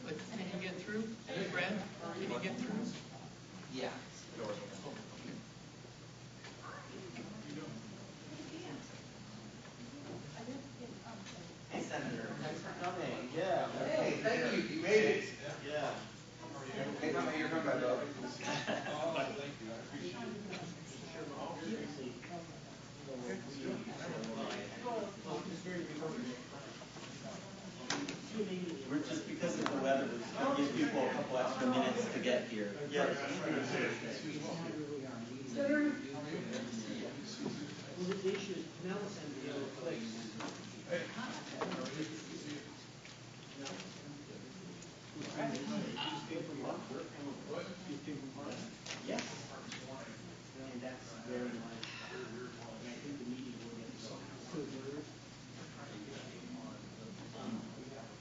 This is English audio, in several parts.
But can you get through, Brad? Can you get through? Yeah. Hey, Senator. Thanks for coming. Yeah. Hey, thank you. You made it. Yeah. Hey, you're coming back up. Oh, thank you. I appreciate it. We're just because of the weather, we're just going to give people a couple extra minutes to get here. Yeah. Senator? Well, the issue is Pinellas and the other place. Yes. And that's very much, and I think the media will get something.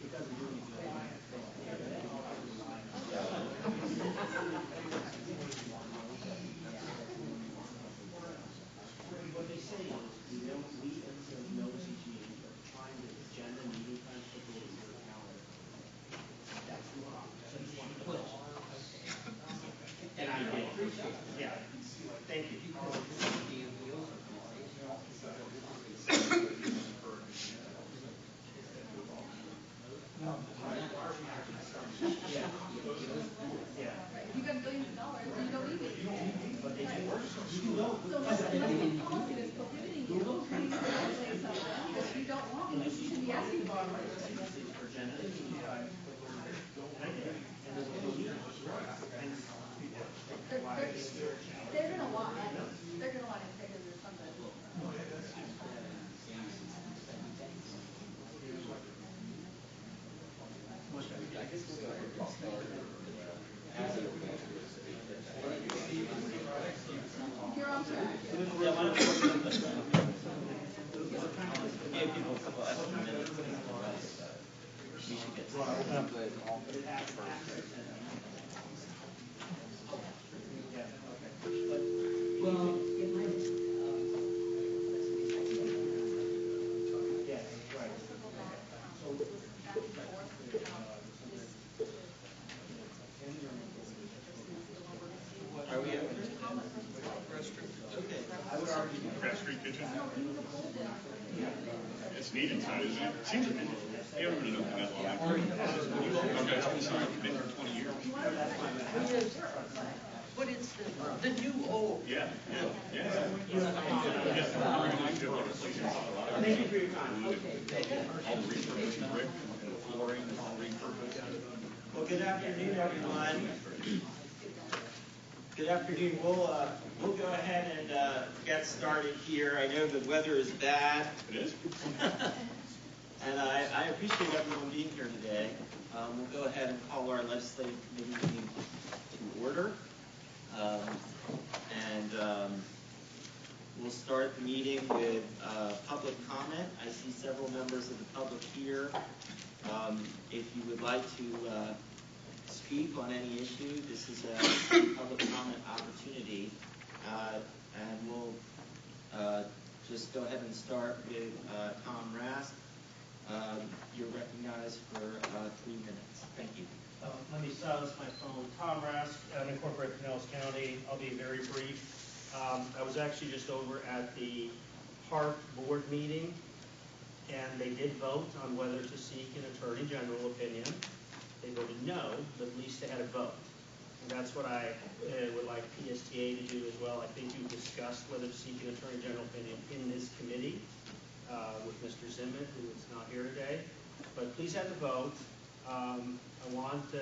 Because of doing what they say is, we notice each meeting, but trying to agenda meeting times to go to your calendar. That's the problem. So I just want to put it. And I appreciate it. Yeah. Thank you. You got billions of dollars, you don't need it. But they do work. So much money policy that's prohibiting you from saying something that you don't want, you should be asking for it. They're going to want money. They're going to want integrity or something. You're on track. Give people a couple extra minutes. We should get started. Well, it might. Yes, right. Are we at Okay. I would argue Grass Street Kitchen. It's neat inside, isn't it? Seems like they haven't been open that long. Okay, sorry, been here 20 years. But it's the new old. Yeah. Thank you for your time. All the refurbished brick and the flooring is all repurposed. Well, good afternoon, everyone. Good afternoon. We'll go ahead and get started here. I know the weather is bad. It is? And I appreciate everyone being here today. We'll go ahead and call our legislative committee meeting to order. We'll start the meeting with public comment. I see several members of the public here. If you would like to speak on any issue, this is a public comment opportunity. And we'll just go ahead and start with Tom Rask. You're recognized for 3 minutes. Thank you. Let me silence my phone. Tom Rask, unincorporated Pinellas County. I'll be very brief. I was actually just over at the park board meeting, and they did vote on whether to seek an attorney general opinion. They voted no, but at least they had a vote. And that's what I would like PSTA to do as well. I think you discussed whether to seek an attorney general opinion in this committee with Mr. Zimmett, who is not here today. But please have the vote. I want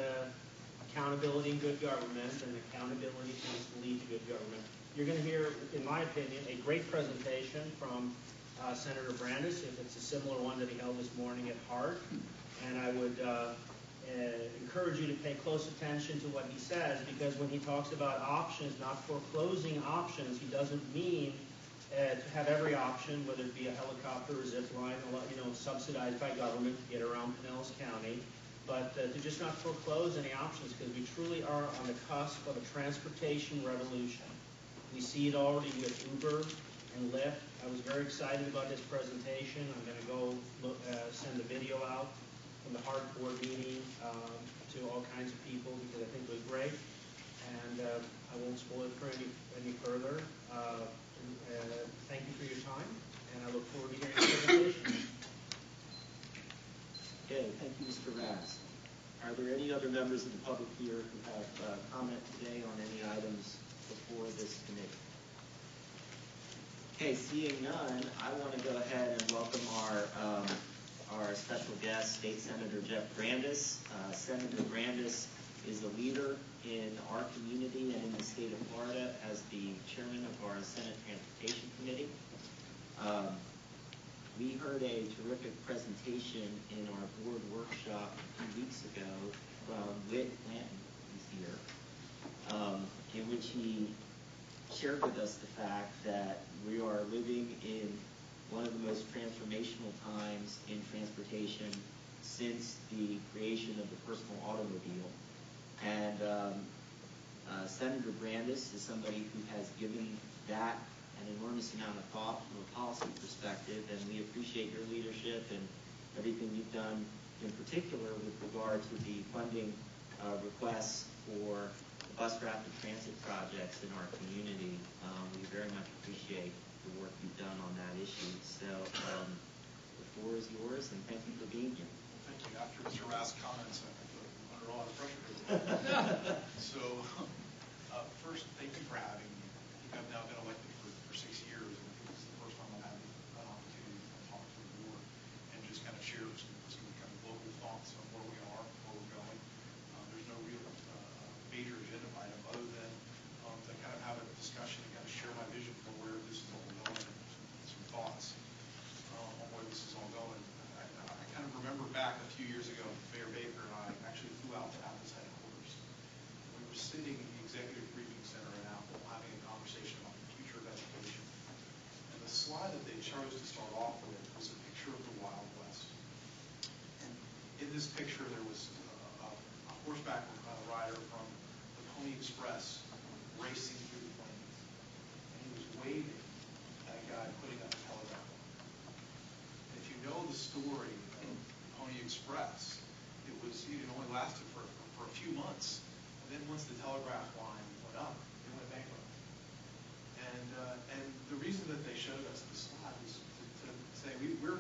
accountability and good government, and accountability tends to lead to good government. You're going to hear, in my opinion, a great presentation from Senator Brandes, if it's a similar one that he held this morning at Hart. And I would encourage you to pay close attention to what he says, because when he talks about options, not foreclosing options, he doesn't mean to have every option, whether it be a helicopter or zip line, subsidized by government to get around Pinellas County, but to just not foreclose any options, because we truly are on the cusp of a transportation revolution. We see it already with Uber and Lyft. I was very excited about this presentation. I'm going to go send the video out. from the Hart board meeting to all kinds of people because I think it was great. And I won't spoil it for any further. Thank you for your time, and I look forward to hearing your presentation. Okay, thank you, Mr. Rast. Are there any other members of the public here who have comment today on any items before this committee? Okay, seeing none, I want to go ahead and welcome our special guest, State Senator Jeff Grandis. Senator Grandis is a leader in our community and in the state of Florida as the chairman of our Senate Transportation Committee. We heard a terrific presentation in our board workshop a few weeks ago from Whit Blanton, who's here, in which he shared with us the fact that we are living in one of the most transformational times in transportation since the creation of the personal automobile. And Senator Grandis is somebody who has given that an enormous amount of thought from a policy perspective, and we appreciate your leadership and everything you've done, in particular with regard to the funding requests for the bus rapid transit projects in our community. We very much appreciate the work you've done on that issue. So the floor is yours, and thank you for being here. Thank you. After Mr. Rast's comments, I'm under a lot of pressure. So, first, thank you for having me. I think I've now been elected for 6 years, and I think this is the first time I've had an opportunity to talk to the board and just kind of share some kind of local thoughts on where we are, where we're going. There's no real major agenda item other than to kind of have a discussion and kind of share my vision for where this is all going and some thoughts on where this is all going. I kind of remember back a few years ago, Mayor Baker and I actually flew out to Apple's headquarters. We were sitting in the executive briefing center at Apple having a conversation about the future of education. And the slide that they chose to start off with was a picture of the Wild West. And in this picture, there was a horseback rider from the Pony Express racing through the plains. And he was waving at a guy putting up a telegraph line. And if you know the story of Pony Express, it only lasted for a few months. And then once the telegraph line went up, it went bankrupt. And the reason that they showed us the slide was to say we're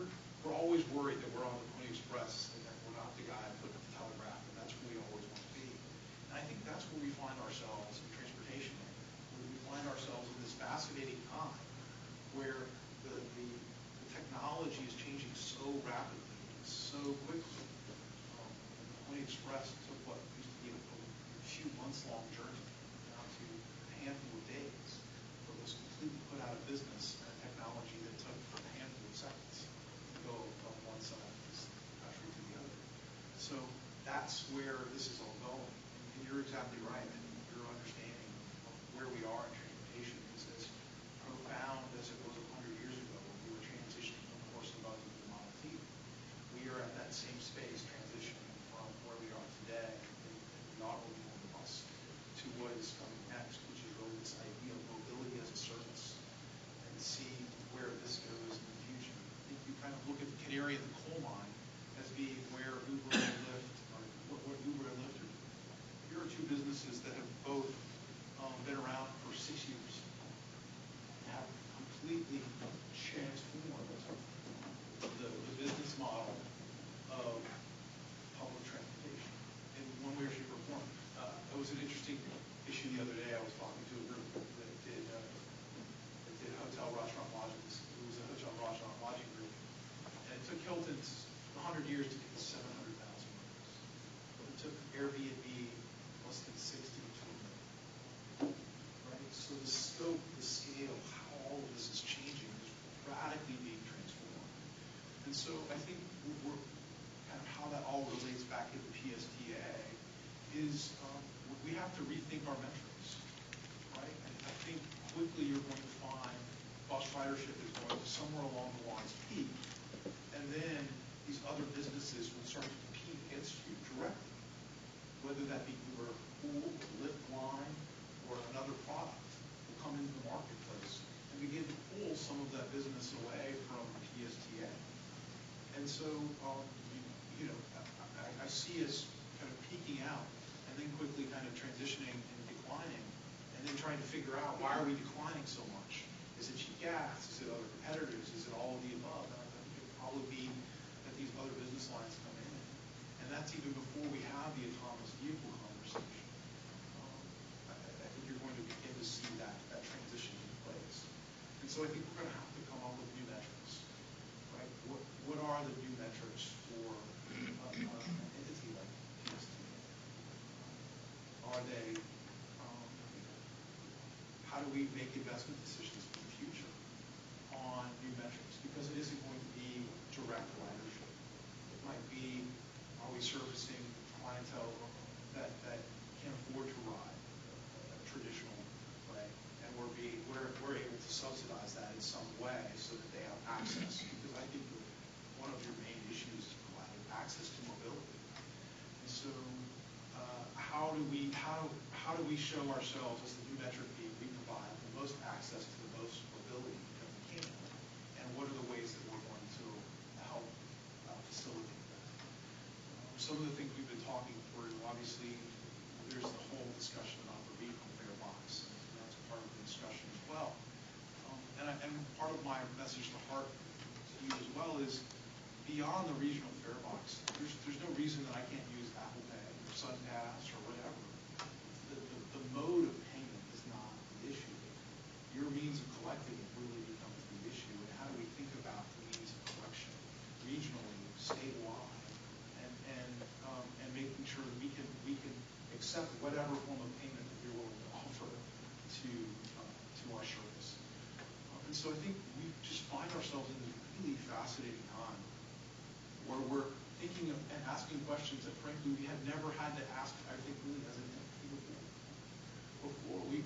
always worried that we're on the Pony Express and that we're not the guy putting up the telegraph, and that's who we always want to be. And I think that's where we find ourselves in transportation. We find ourselves in this fascinating time where the technology is changing so rapidly, so quickly. The Pony Express took what used to be a few months-long journey down to a handful of days, but was completely put out of business in a technology that took a handful of seconds to go from one side of the country to the other. So that's where this is all going. And you're exactly right. I mean, your understanding of where we are in transportation is as profound as it was 100 years ago when we were transitioning from horse and buggy to the Model T. We are at that same space transitioning from where we are today in the automobile and bus to what is coming next, which is really this idea of mobility as a service, and see where this goes in the future. I think you kind of look at the canary in the coal mine as being where Uber and Lyft, or what Uber and Lyft are doing. Here are two businesses that have both been around for 6 years, have completely transformed the business model of public transportation in one way, shape, or form. It was an interesting issue the other day. I was talking to a group that did hotel, restaurant, lodgings. It was a hotel, restaurant, lodging group. And it took Hilton's 100 years to get 700,000 rooms. It took Airbnb less than 60 to a million. Right? So the scope, the scale, how all of this is changing is radically being transformed. And so I think we're kind of how that all relates back into PSTA is we have to rethink our metrics, right? And I think quickly you're going to find bus ridership is going to somewhere along the lines peak, and then these other businesses will start to compete against you directly, whether that be Uber Pool, Lyft Line, or another product will come into the marketplace and begin to pull some of that business away from PSTA. And so you I see us kind of peaking out and then quickly kind of transitioning and declining, and then trying to figure out why are we declining so much? Is it cheap gas? Is it other competitors? Is it all of the above? And I think it would probably be that these other business lines come in, and that's even before we have the autonomous vehicle conversation. I think you're going to begin to see that transition in place. And so I think we're going to have to come up with new metrics, right? What are the new metrics for an entity like PSTA? Are they, how do we make investment decisions for the future on new metrics? Because it isn't going to be direct ridership. It might be, are we servicing clientele that can't afford to ride a traditional way, and we're able to subsidize that in some way so that they have access. Because I think one of your main issues is providing access to mobility. And so, how do we show ourselves as the new metric we provide the most access to the most mobility that we can, and what are the ways that we're going to help facilitate that? Some of the things we've been talking through, obviously, there's the whole discussion about the vehicle fare box, and that's part of the discussion as well. And part of my message to Hart to you as well is beyond the regional fare box. There's no reason that I can't use Apple Pay or SunPass or whatever. The mode of payment is not the issue. Your means of collecting it really becomes the issue. And how do we think about the means of collection regionally, statewide, and making sure that we can accept whatever form of payment that you're willing to offer to our service. And so I think we just find ourselves in this really fascinating time where we're thinking of and asking questions that frankly we had never had to ask, I think, really as an entity before. Before we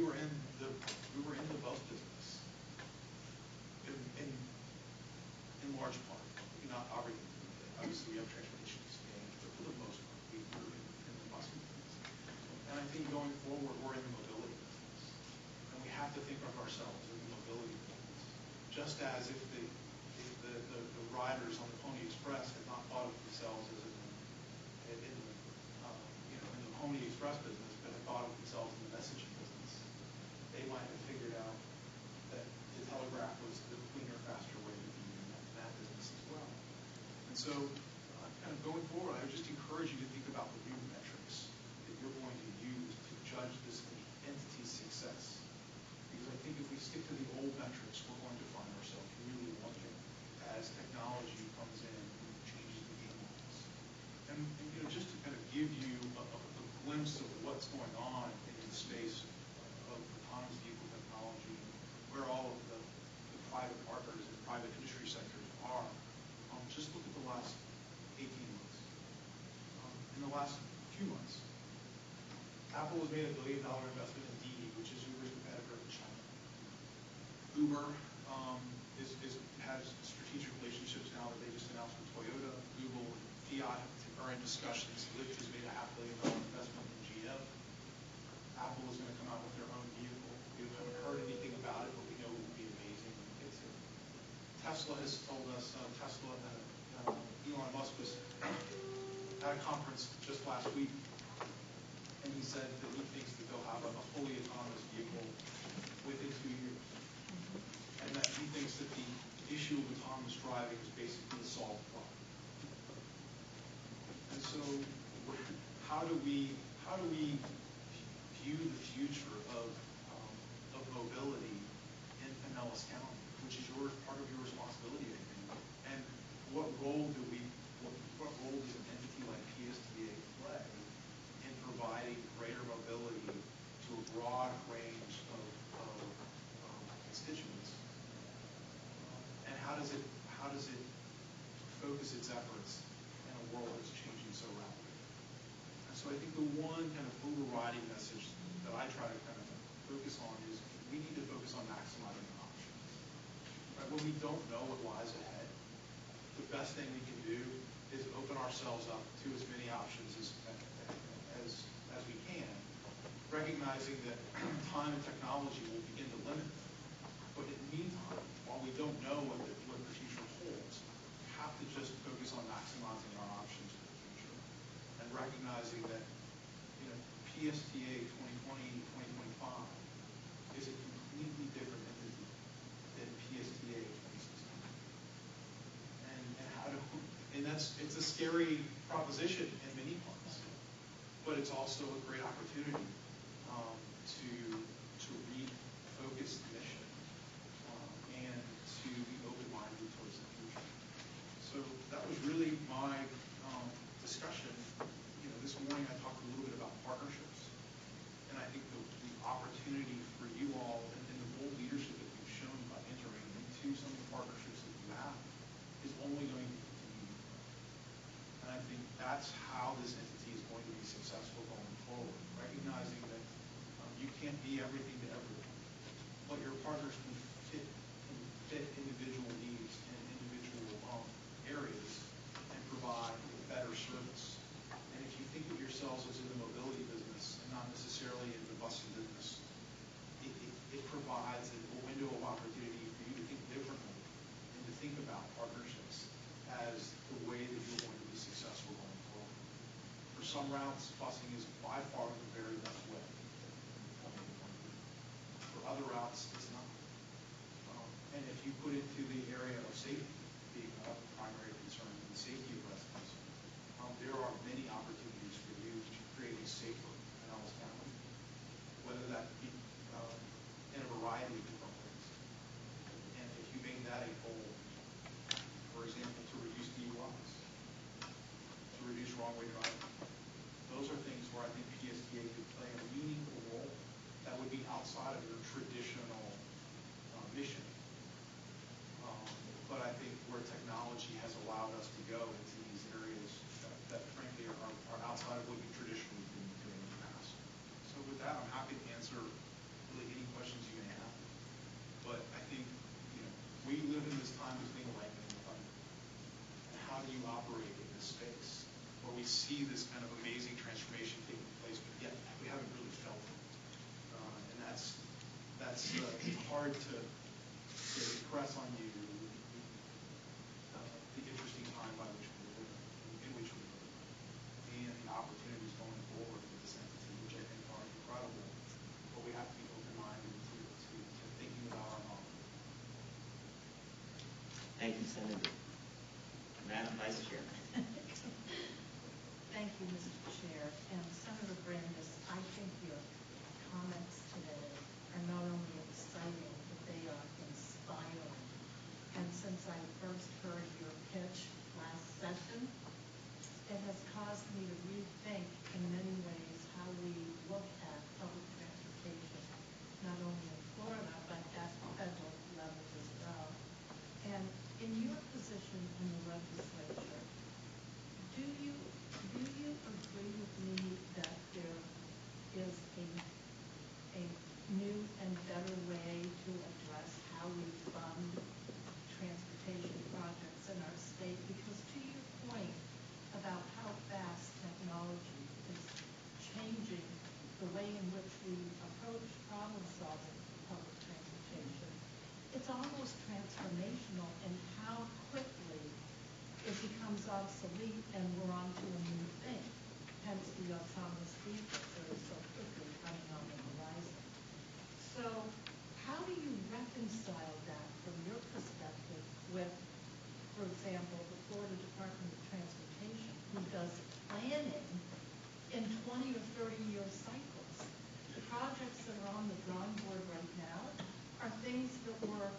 were in the bus business in large part. Not everything. Obviously we have transportation exchange, but for the most part we were in the bus business. And I think going forward we're in the mobility business. And we have to think of ourselves in the mobility business. Just as if the riders on the Pony Express had not thought of themselves as in the Pony Express business, but had thought of themselves in the messaging business. They might have figured out that the telegraph was the cleaner, faster way to be in that business as well. And so, kind of going forward, I would just encourage you to think about the new metrics that you're going to use to judge this entity's success. Because I think if we stick to the old metrics, we're going to find ourselves really wondering as technology comes in and changes the game lines. And just to kind of give you a glimpse of what's going on in the space of autonomous vehicle technology, where all of the private partners and private industry sectors are, just look at the last 18 months. In the last few months, Apple has made $1 billion investment in Didi, which is Uber's competitor in China. Uber has strategic relationships now that they just announced with Toyota. Google and Fiat are in discussions. Lyft has made a $500 million investment in GM. Apple is going to come out with their own vehicle. We haven't heard anything about it, but we know it would be amazing when it gets here. Tesla has told us, Elon Musk was at a conference just last week, and he said that he thinks that they'll have a fully autonomous vehicle within 2 years. And that he thinks that the issue of autonomous driving is basically a solved problem. And so, how do we view the future of mobility in Pinellas County, which is part of your responsibility, I think? And what role does an entity like PSTA play in providing greater mobility to a broad range of constituents? And how does it focus its efforts in a world that's changing so rapidly? And so I think the one kind of overriding message that I try to kind of focus on is we need to focus on maximizing our options. Right? When we don't know what lies ahead, the best thing we can do is open ourselves up to as many options as we can, recognizing that time and technology will begin to limit them. But in the meantime, while we don't know what the future holds, we have to just focus on maximizing recognizing that, PSTA 2020, 2025 is a completely different entity than PSTA 2016. And it's a scary proposition in many parts, but it's also a great opportunity to refocus the mission and to be open-minded towards the future. So that was really my discussion. This morning I talked a little bit about partnerships, and I think the opportunity for you all and the bold leadership that you've shown by entering into some of the partnerships that you have is only going to continue. And I think that's how this entity is going to be successful going forward, recognizing that you can't be everything to everyone, but your partners can fit individual needs and individual areas and provide a better service. And if you think of yourselves as in the mobility business and not necessarily in the busing business, it provides a window of opportunity for you to think differently and to think about partnerships as the way that you're going to be successful going forward. For some routes, busing is by far the very best way. For other routes, it's not. And if you put into the area of safety being a primary concern and the safety of residents, there are many opportunities for you to create a safer Pinellas County, whether that be in a variety of different ways. And if you make that a goal, for example, to reduce DUIs, to reduce wrong-way driving, those are things where I think PSTA could play a meaningful role that would be outside of your traditional mission. But I think where technology has allowed us to go into these areas that frankly are outside of what you've traditionally been doing in the past. So with that, I'm happy to answer really any questions you may have. But I think, we live in this time between the lightning and the thunder. And how do you operate in this space where we see this kind of amazing transformation taking place, but yet we haven't really felt it. And that's it's hard to impress on you the interesting time by which we live in which we live, and the opportunities going forward for this entity, which I think are incredible. But we have to be open-minded to thinking about our model. Thank you, Senator. Madam Vice Chair. Thank you, Mr. Chair. And Senator Brandis, I think your comments today are not only exciting, but they are inspiring. And since I first heard your pitch last session, it has caused me to rethink in many ways how we look at public transportation, not only in Florida, but at federal level as well. And in your position in the legislature, do you agree with me that there is a new and better way to address how we fund transportation projects in our state? Because to your point about how fast technology is changing the way in which we approach problem solving for public transportation, it's almost transformational in how quickly it becomes obsolete and we're on to a new thing, hence the autonomous vehicles that are so quickly coming on the horizon. So how do you reconcile that from your perspective with, for example, the Florida Department of Transportation, who does planning in 20 or 30-year cycles? The projects that are on the drawing board right now are things that were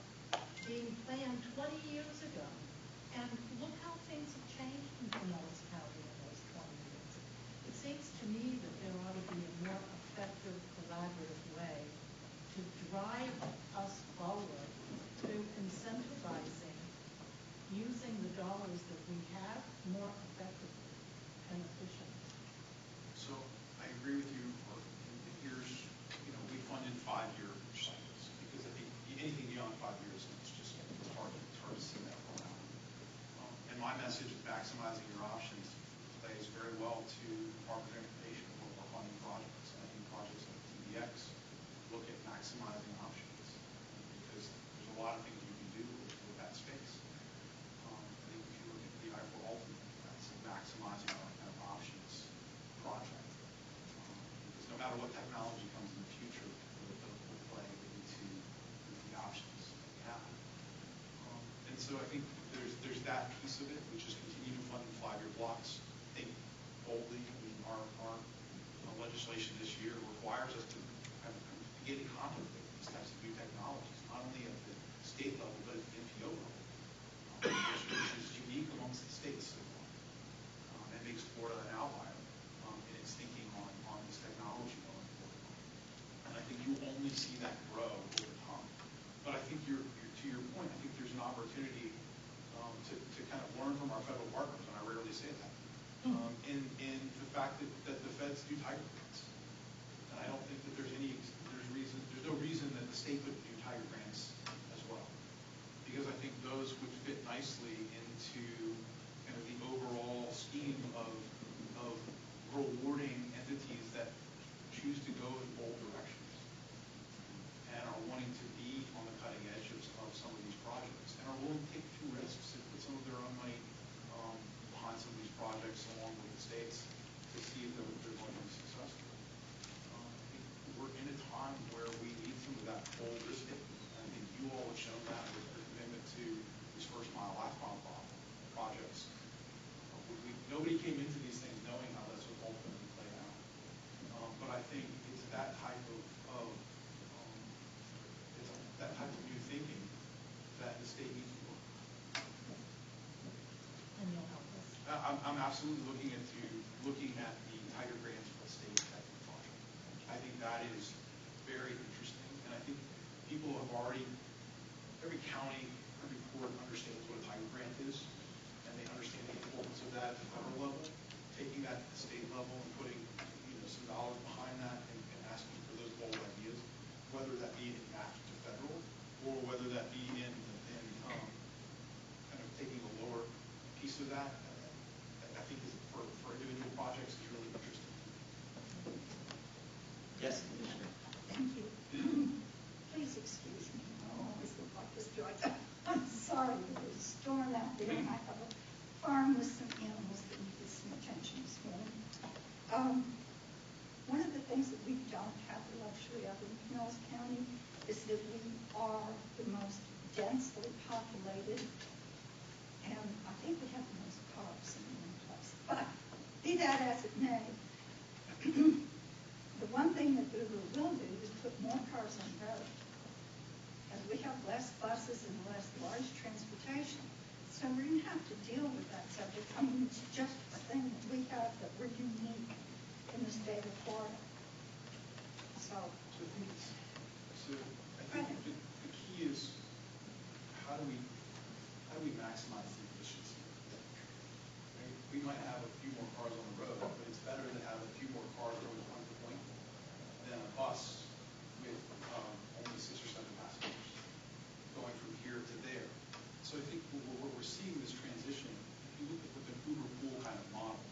being planned 20 years ago. And look how things have changed in Pinellas County in those 20 years. It seems to me that there ought to be a more effective, collaborative way to drive us forward through incentivizing using the dollars that we have more effectively and efficiently. So I agree with you. And here's, we funded 5-year cycles because I think anything beyond 5 years it's hard to see that roll out. And my message of maximizing your options plays very well to Department of Transportation when we're funding projects. And I think projects like TDX look at maximizing options because there's a lot of things you can do with that space. I think if you look at the I-4 Ultimate, that's maximizing our kind of options take that piece of it, which is continue to fund in 5-year blocks, think boldly. I mean, our legislation this year requires us to kind of begin to contemplate these types of new technologies, not only at the state level, but at the NPO level, which is unique amongst the states so far, and makes Florida an outlier in its thinking on this technology going forward. And I think you only see that grow over time. But I think to your point, I think there's an opportunity to kind of learn from our federal partners, and I rarely say that, in the fact that the feds do tiger grants. And I don't think that there's no reason that the state couldn't do tiger grants as well. Because I think those would fit nicely into kind of the overall scheme of rewarding entities that choose to go in bold directions and are wanting to be on the cutting edge of some of these projects and are willing to take a few risks and put some of their own money behind some of these projects along with the states to see if they're going to be successful. I think we're in a time where we need some of that bold risk taking. I think you all have shown that with your commitment to these first mile, last mile projects. Nobody came into these things knowing how this would ultimately play out. But I think it's that type of new thinking that the state needs to work. And you'll help us. I'm absolutely looking at the tiger grants for the state technical project. I think that is very interesting, and I think people have already, every county, every port understands what a tiger grant is, and they understand the importance of that at the federal level. Taking that to the state level and putting some dollars behind that and asking for those bold ideas, whether that be in match to federal or whether that be in kind of taking a lower piece of that, I think is for individual projects is really interesting. Yes, Commissioner. Thank you. Please excuse me. I always look like this, do I? I'm sorry, there's a storm out there, and I have a farm with some animals that needed some attention this morning. One of the things that we don't have the luxury of in Pinellas County is that we are the most densely populated, and I think we have the most parks in one place. But be that as it may, the one thing that Uber will do is put more cars on the road. As we have less buses and less large transportation. So we're going to have to deal with that subject. I mean, it's just a thing that we have that we're unique in the state of Florida. So I think the key is how do we maximize the efficiency? Right? We might have a few more cars on the road, but it's better to have a few more cars going from point to point than a bus with only 6 or 7 passengers going from here to there. So I think what we're seeing this transition, if you look at the Uber pool kind of model,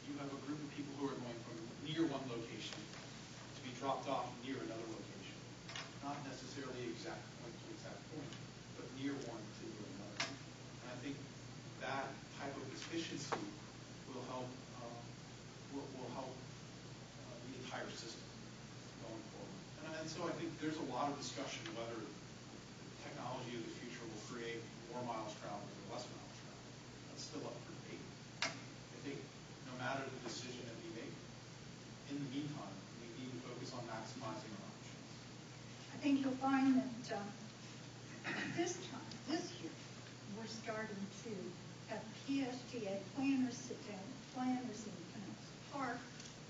you have a group of people who are going from near one location to be dropped off near another location. Not necessarily exact point to exact point, but near one to near another. And I think that type of efficiency will help the entire system going forward. And so I think there's a lot of discussion whether technology of the future will create more miles traveled or less miles traveled. That's still up for debate. I think no matter the decision that we make, in the meantime, we need to focus on maximizing our options. I think you'll find that this year, we're starting to have PSTA planners sit down with planners in Pinellas Park.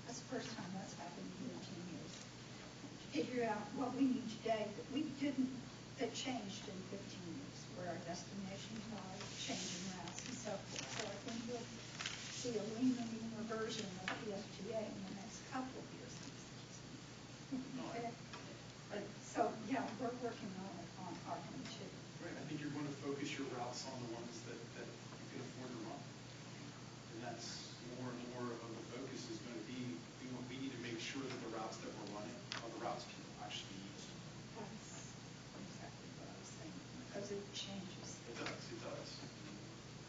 That's the first time that's happened here in 10 years. To figure out what we need today that changed in 15 years, where our destinations are, changing routes and so forth. So I think we'll see a leaner version of PSTA in the next couple of years. Okay. So yeah, we're working on our own too. Right. I think you're going to focus your routes on the ones that you can afford to run. And that's more and more of the focus is going to be, we need to make sure that the routes that we're running are the routes people actually use. That's exactly what I was saying, because it changes. It does.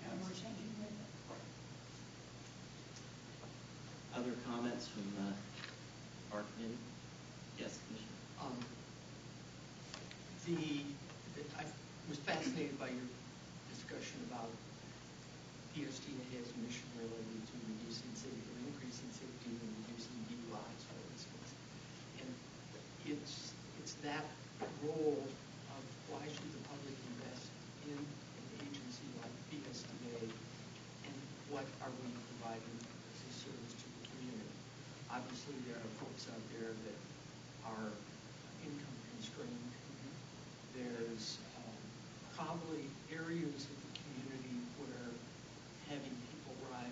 And we're changing with it. Right. Other comments from our committee? Yes, Commissioner. I was fascinated by your discussion about PSTA as a mission related to reducing safety, or increasing safety and reducing DUIs, for instance. And it's that role of why should the public invest in an agency like PSTA, and what are we providing as a service to the community? Obviously, there are folks out there that are income constrained. There's probably areas of the community where having people ride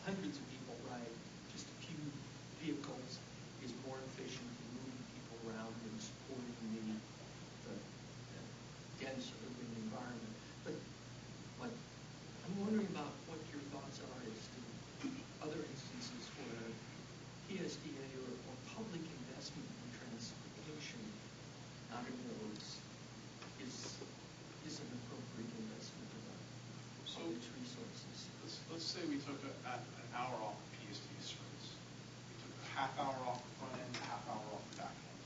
hundreds of people ride just a few vehicles is more efficient than moving people around and supporting the dense urban environment. But I'm wondering about what your thoughts are as to other instances where PSDA or public investment in transportation, not in roads, is an appropriate investment of its resources. Let's say we took an hour off of PSTA service. We took a half hour off the front end, a half hour off the back end.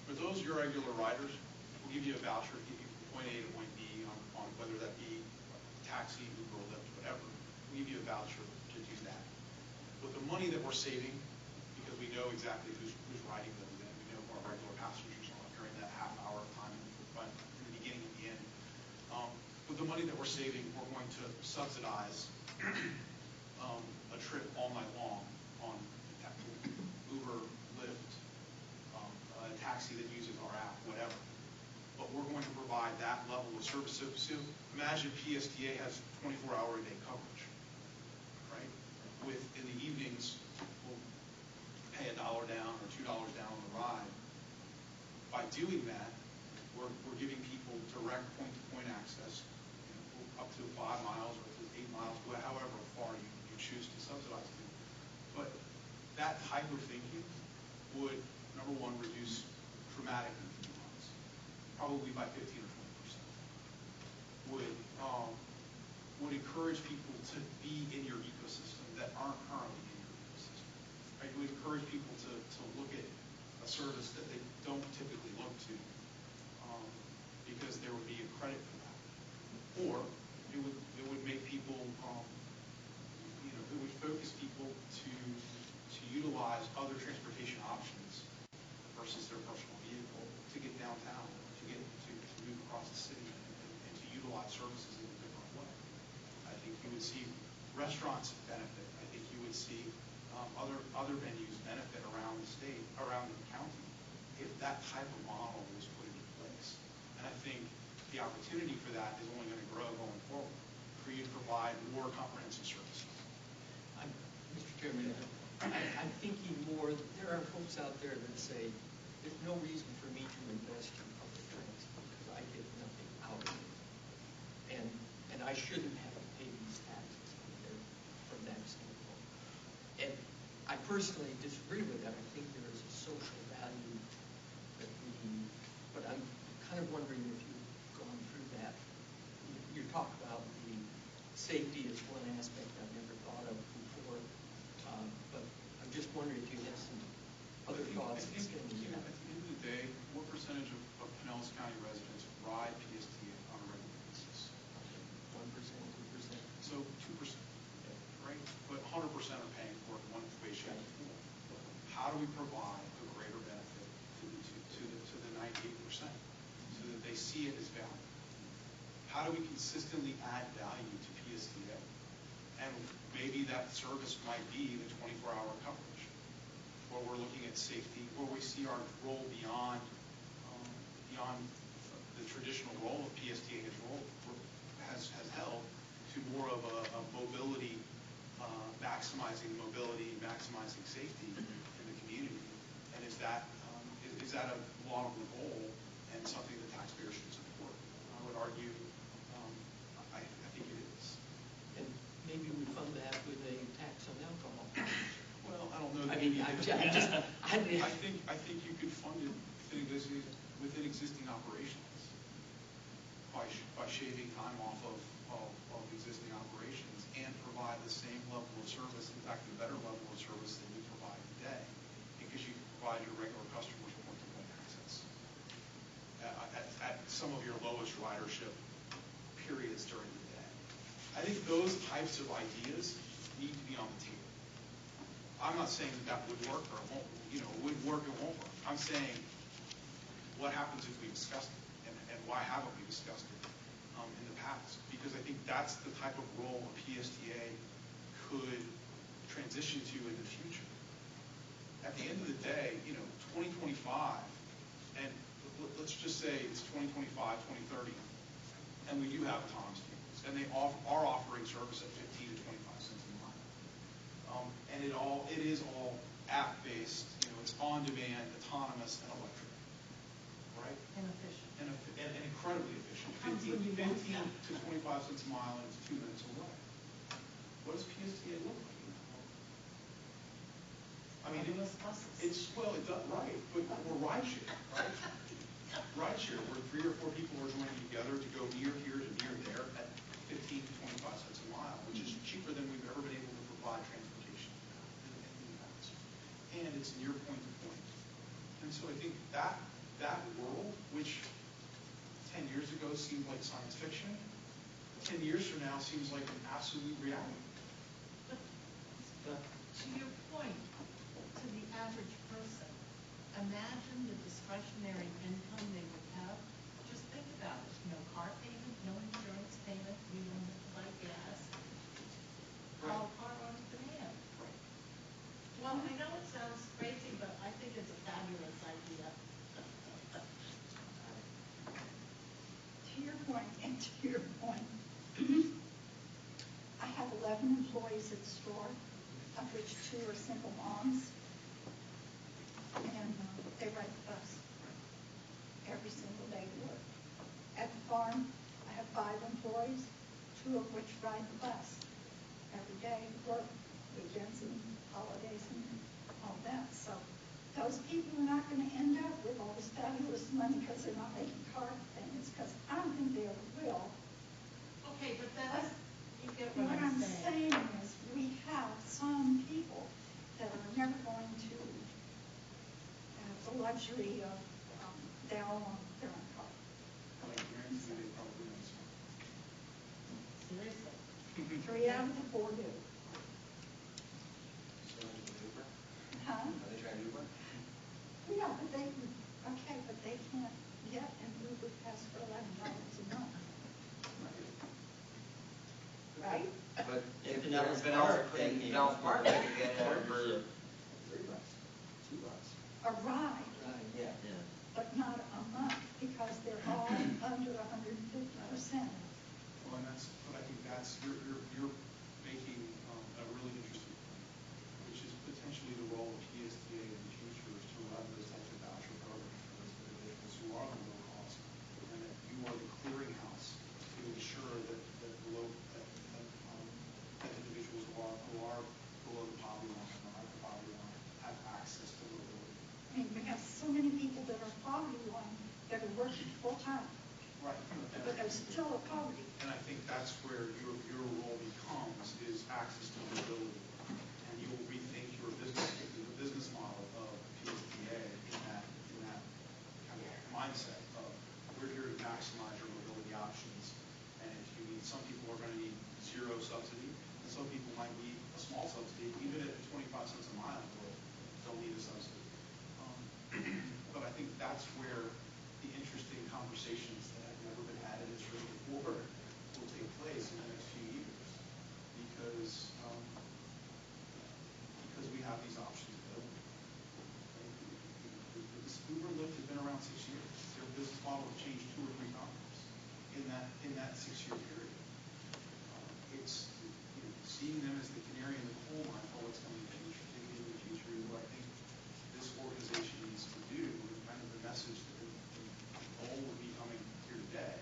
For those of your regular riders, we'll give you a voucher to get you from point A to point B on whether that be taxi, Uber, Lyft, whatever. We'll give you a voucher to do that. With the money that we're saving, because we know exactly who's riding those in, we know who our regular passengers are during that half hour of time in the beginning and the end. With the money that we're saving, we're going to subsidize a trip all night long on Uber, Lyft, a taxi that uses our app, whatever. But we're going to provide that level of service. So imagine PSTA has 24-hour-a-day coverage, right? In the evenings, we'll pay $1 down or $2 down on the ride. By doing that, we're giving people direct point-to-point access, up to 5 miles or to 8 miles, however far you choose to subsidize it. But that type of thinking would, number one, reduce dramatically DUIs, probably by 15 or 20%. Would encourage people to be in your ecosystem that aren't currently in your ecosystem. Right? It would encourage people to look at a service that they don't typically look to, because there would be a credit for that. Or it would make people, it would focus people to utilize other transportation options versus their personal vehicle to get downtown, to move across the city, and to utilize services in a different way. I think you would see restaurants benefit. I think you would see other venues benefit around the state, around the county, if that type of model was put into place. And I think the opportunity for that is only going to grow going forward, for you to provide more comprehensive services. Mr. Chairman, I'm thinking more, there are folks out there that say, there's no reason for me to invest in public transit because I get nothing out of it. And I shouldn't have to pay these taxes from that standpoint. And I personally disagree with that. I think there is a social value that but I'm kind of wondering if you've gone through that. You talk about the safety as one aspect I've never thought of before, but I'm just wondering if you have some other thoughts. At the end of the day, what percentage of Pinellas County residents ride PSTA on a regular basis? 1%, 2%. So 2%, right? But 100% are paying for it in one way, shape, or form. How do we provide a greater benefit to the 98% so that they see it as value? How do we consistently add value to PSTA? And maybe that service might be the 24-hour coverage, where we're looking at safety, where we see our role beyond the traditional role of PSTA has held to more of a mobility, maximizing mobility, maximizing safety in the community. And is that a laudable goal and something that taxpayers should support? I would argue, I think it is. And maybe we fund that with a tax on alcohol. Well, I don't know. I mean, I think you could fund it within existing operations by shaving time off of existing operations and provide the same level of service, in fact, a better level of service than you provide today, because you can provide your regular customers point-to-point access at some of your lowest ridership periods during the day. I think those types of ideas need to be on the table. I'm not saying that would work or won't, would work or won't work. I'm saying what happens if we discuss it, and why haven't we discussed it in the past? Because I think that's the type of role a PSTA could transition to in the future. At the end of the day, 2025, and let's just say it's 2025, 2030, and we do have autonomous vehicles, and they are offering service at 15 to 25 cents a mile. And it is all app-based, it's on-demand, autonomous, and electric, right? And efficient. And incredibly efficient. Comes when you 15 want that. to 25 cents a mile, and it's 2 minutes away. What does PSTA look like in that world? I mean, Driverless buses. it does, right, but we're rideshare, right? Rideshare, where 3 or 4 people are joining together to go near here to near there at 15 to 25 cents a mile, which is cheaper than we've ever been able to provide transportation in the past. And it's near point to point. And so I think that world, which 10 years ago seemed like science fiction, 10 years from now seems like an absolute reality. But to your point, to the average person, imagine the discretionary income they would have. Just think about it. No car payment, no insurance payment, you don't have to buy gas. All car on demand. Right. Well, I know it sounds crazy, but I think it's a fabulous idea. To your point, and to your point, I have 11 employees at the store, of which 2 are single moms, and they ride the bus every single day to work. At the farm, I have 5 employees, 2 of which ride the bus every day to work, weekends and holidays and all that. So those people are not going to end up with all this fabulous money because they're not making car payments, because I don't think they ever will. Okay, but that's, you get what What I'm I'm saying. saying is, we have some people that are never going to have the luxury of, they all want their own car. I guarantee you they probably don't smoke. Seriously. 3 out of the 4 do. So Uber? Huh? Are they trying Uber? Yeah, but they can't get an Uber pass for $11 a month. Right? But If if Pinellas you're Park, in they Pinellas Park, they can get it for Partnership. $3, $2. A ride, Yeah. Yeah. but not a month, because they're all under 150%. Well, but I think you're making a really interesting point, which is potentially the role of PSTA in the future is to run those types of voucher programs for those individuals who are the low cost, and that you are the clearinghouse to ensure that individuals who are below the poverty line or at the poverty line have access to mobility. I mean, we have so many people that are poverty line that are working full-time, Right. but they're still a poverty. And I think that's where your role becomes is access to mobility. And you will rethink the business model of PSTA in that kind of mindset of we're here to maximize your mobility options. And if you need, some people are going to need 0 subsidy, and some people might need a small subsidy, even at 25 cents a mile, they'll need a subsidy. But I think that's where the interesting conversations that have never been had in this room before will take place in the next few years, because we have these options available. Uber and Lyft have been around 6 years. Their business model has changed 2 or 3 times in that 6-year period. It's seeing them as the canary in the coal mine for what's coming in the future, thinking in the future is what I think this organization needs to do, and kind of the message that the goal of me coming here today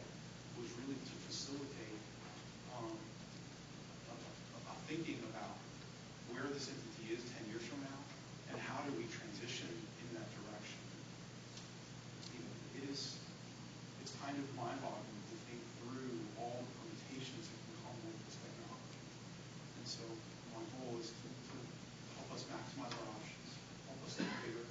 was really to facilitate a thinking about where this entity is 10 years from now, and how do we transition in that direction. It's kind of mind-boggling to think through all the permutations that can come with this technology. And so my goal is to help us maximize our options, help us think bigger,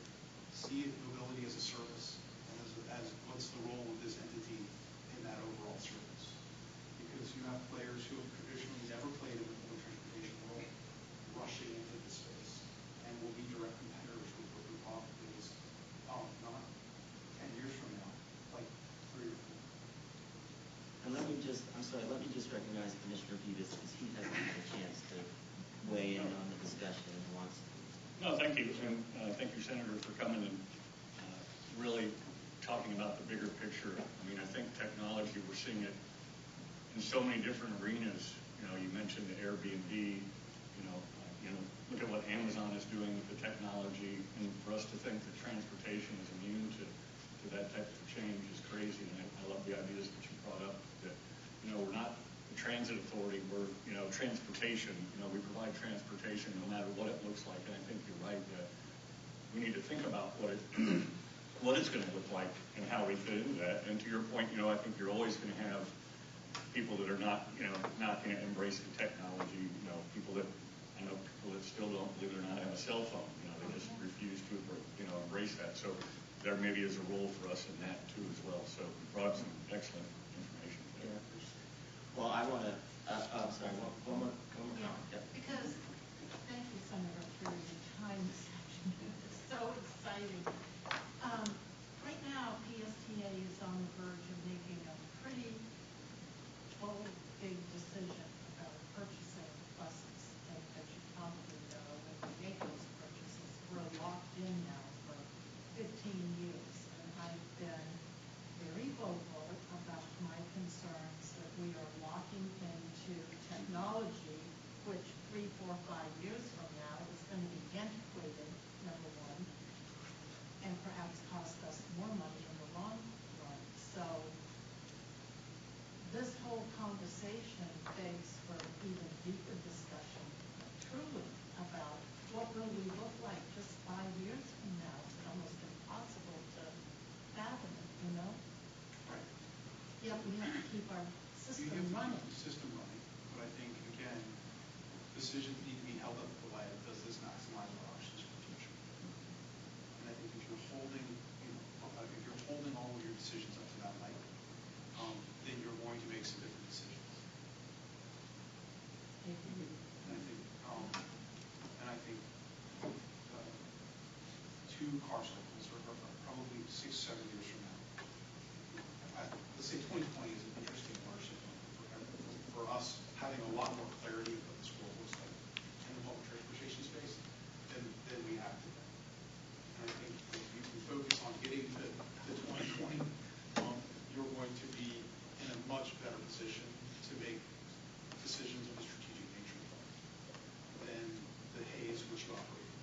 see mobility as a service, and as what's the role of this entity in that overall service. I'm sorry, let me just recognize Commissioner Beavis, because he hasn't had a chance to weigh in on the discussion and wants to. No, thank you, and thank you, Senator, for coming and really talking about the bigger picture. I mean, I think technology, we're seeing it in so many different arenas. You know, you mentioned the Airbnb. Look at what Amazon is doing with the technology, and for us to think that transportation is immune to that type of change is crazy. And I love the ideas that you brought up. That we're not the transit authority. We're transportation. We provide transportation no matter what it looks like. And I think you're right that we need to think about what it's going to look like and how we fit into that. And to your point, I think you're always going to have people that are not going to embrace the technology. People that still don't, believe it or not, have a cell phone. They just refuse to embrace that. So there maybe is a role for us in that too as well. So you brought up some excellent information there. Yeah. Well, I want to. I'm sorry. One more comment. Yeah. Because, thank you, Senator, for your time this afternoon. It's so exciting. Right now, PSTA is on the verge of making a pretty bold, big decision about purchasing buses. And as you probably know, when we make those purchases, we're locked in now for 15 years. And I've been very vocal about my concerns that we are locking into technology, which 3, 4, 5 years from now is going to be antiquated, number one, and perhaps cost us more money in the long run. So this whole conversation begs for even deeper discussion, truly, about what will we look like just 5 years from now. It's almost impossible to fathom it, Right. Yet we have to keep our You system have to running. keep the system running, but I think, again, decisions need to be held up to the light. Does this maximize our options for the future? And I think if you're holding, all of your decisions up to that light, then you're going to make some different decisions. And I think two car cycles are probably 6, 7 years from now. Let's say 2020 is an interesting watershed for us having a lot more clarity of what this world looks like in the public transportation space than we have today. And I think if you can focus on getting to 2020, you're going to be in a much better position to make decisions of a strategic nature than the haze which you operate in.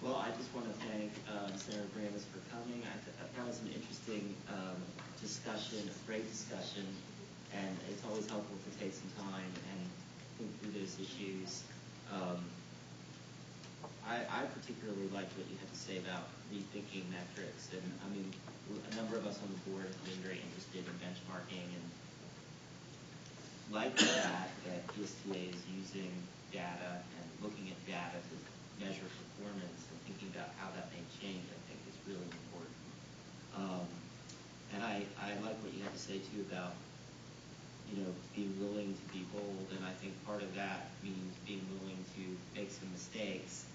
Well, I just want to thank Senator Brandes for coming. That was an interesting discussion, a great discussion, and it's always helpful to take some time and think through those issues. I particularly liked what you had to say about rethinking metrics, and I mean, a number of us on the board have been very interested in benchmarking, and like that PSTA is using data and looking at data to measure performance and thinking about how that may change, I think is really important. And I like what you had to say too about being willing to be bold, and I think part of that means being willing to make some mistakes,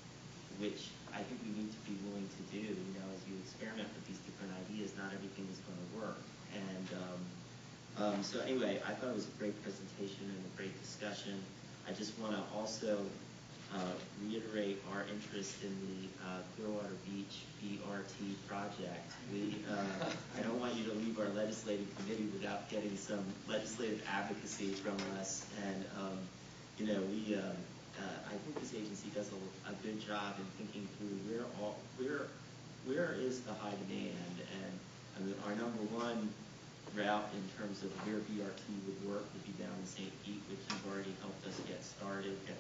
which I think we need to be willing to do. As you experiment with these different ideas, not everything is going to work. And so anyway, I thought it was a great presentation and a great discussion. I just want to also reiterate our interest in the Clearwater Beach BRT project. I don't want you to leave our legislative committee without getting some legislative advocacy from us. And I think this agency does a good job in thinking through where is the high demand, and I mean, our number one route in terms of where BRT would work would be down in St. Pete, which you've already helped us get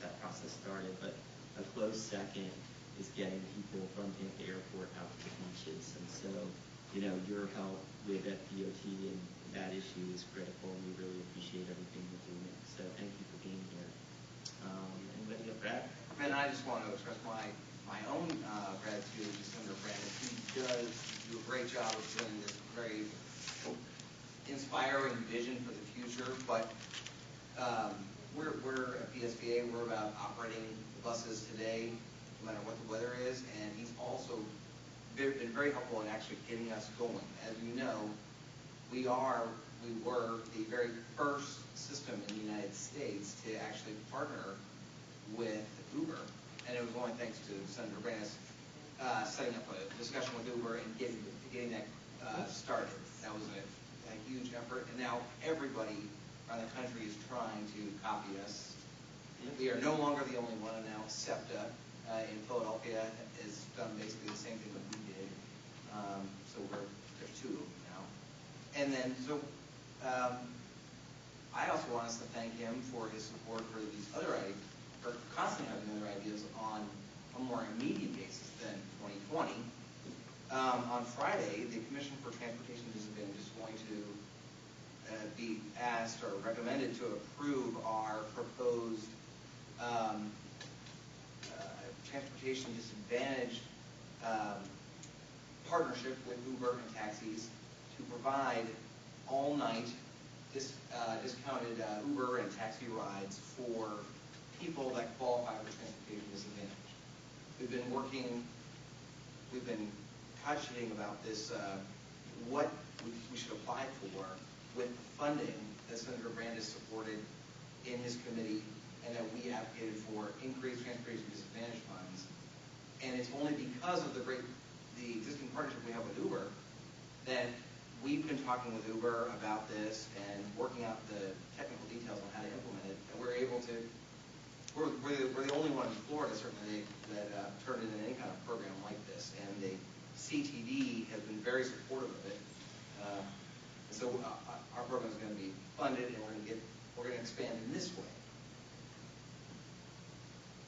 that process started. But a close second is getting people from Tampa Airport out to the beaches. And so, your help with FDOT and that issue is critical. We really appreciate everything you're doing. So thank you for being here. Anybody got Brad? And I just want to express my own gratitude to Senator Brandes. He does do a great job of presenting this very inspiring vision for the future. But we're at PSTA, we're about operating the buses today, no matter what the weather is. And he's also been very helpful in actually getting us going. As you know, we are we were the very first system in the United States to actually partner with Uber. And it was only thanks to Senator Brannis setting up a discussion with Uber and getting that started. That was a huge effort, and now everybody around the country is trying to copy us. We are no longer the only one, and now SEPTA in Philadelphia has done basically the same thing that we did. So there's two of them now. And then, I also want us to thank him for his support for these other ideas, for constantly having other ideas on a more immediate basis than 2020. On Friday, the Commission for Transportation Disadvantage is going to be asked or recommended to approve our proposed transportation disadvantaged partnership with Uber and taxis to provide all-night discounted Uber and taxi rides for people that qualify for transportation disadvantage. We've been cogitating about this, what we should apply for with the funding that Senator Brandes supported in his committee and that we advocated for increased transportation disadvantage funds. And it's only because of the existing partnership we have with Uber that we've been talking with Uber about this and working out the technical details on how to implement it. And we're able to, we're the only one in Florida, certainly, that turned in any kind of program like this. And the CTD has been very supportive of it. So our program is going to be funded, and we're going to expand in this way.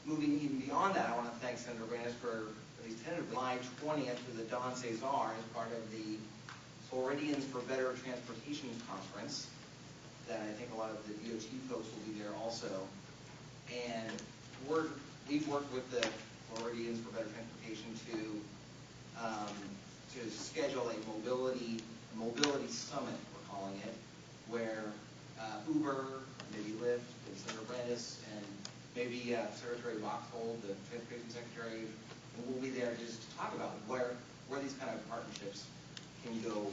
Moving even beyond that, I want to thank Senator Brandes for at least tentatively July 20th for the Don Cesar as part of the Floridians for Better Transportation Conference. That I think a lot of the DOT folks will be there also. And we've worked with the Floridians for Better Transportation to schedule a mobility summit, we're calling it, where Uber, maybe Lyft, and Senator Brandes, and maybe Secretary Boxhold, the Transportation Secretary, and we'll be there just to talk about where these kind of partnerships can go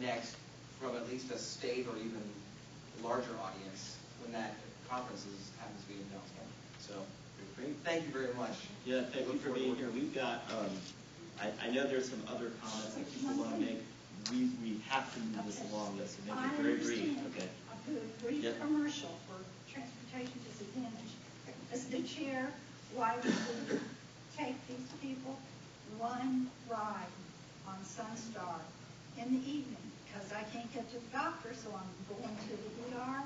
next from at least a state or even larger audience when that conference happens to be in Dallas County. So, great. Thank you very much. Yeah, thank you for being here. We've got, I know there's some other comments that people want to make. We have to move this along, so make it very brief. Okay. I'll do a brief commercial for transportation disadvantage. As the chair, why would we take these people one ride on Sunstar in the evening? Because I can't get to the doctor, so I'm going to the ER.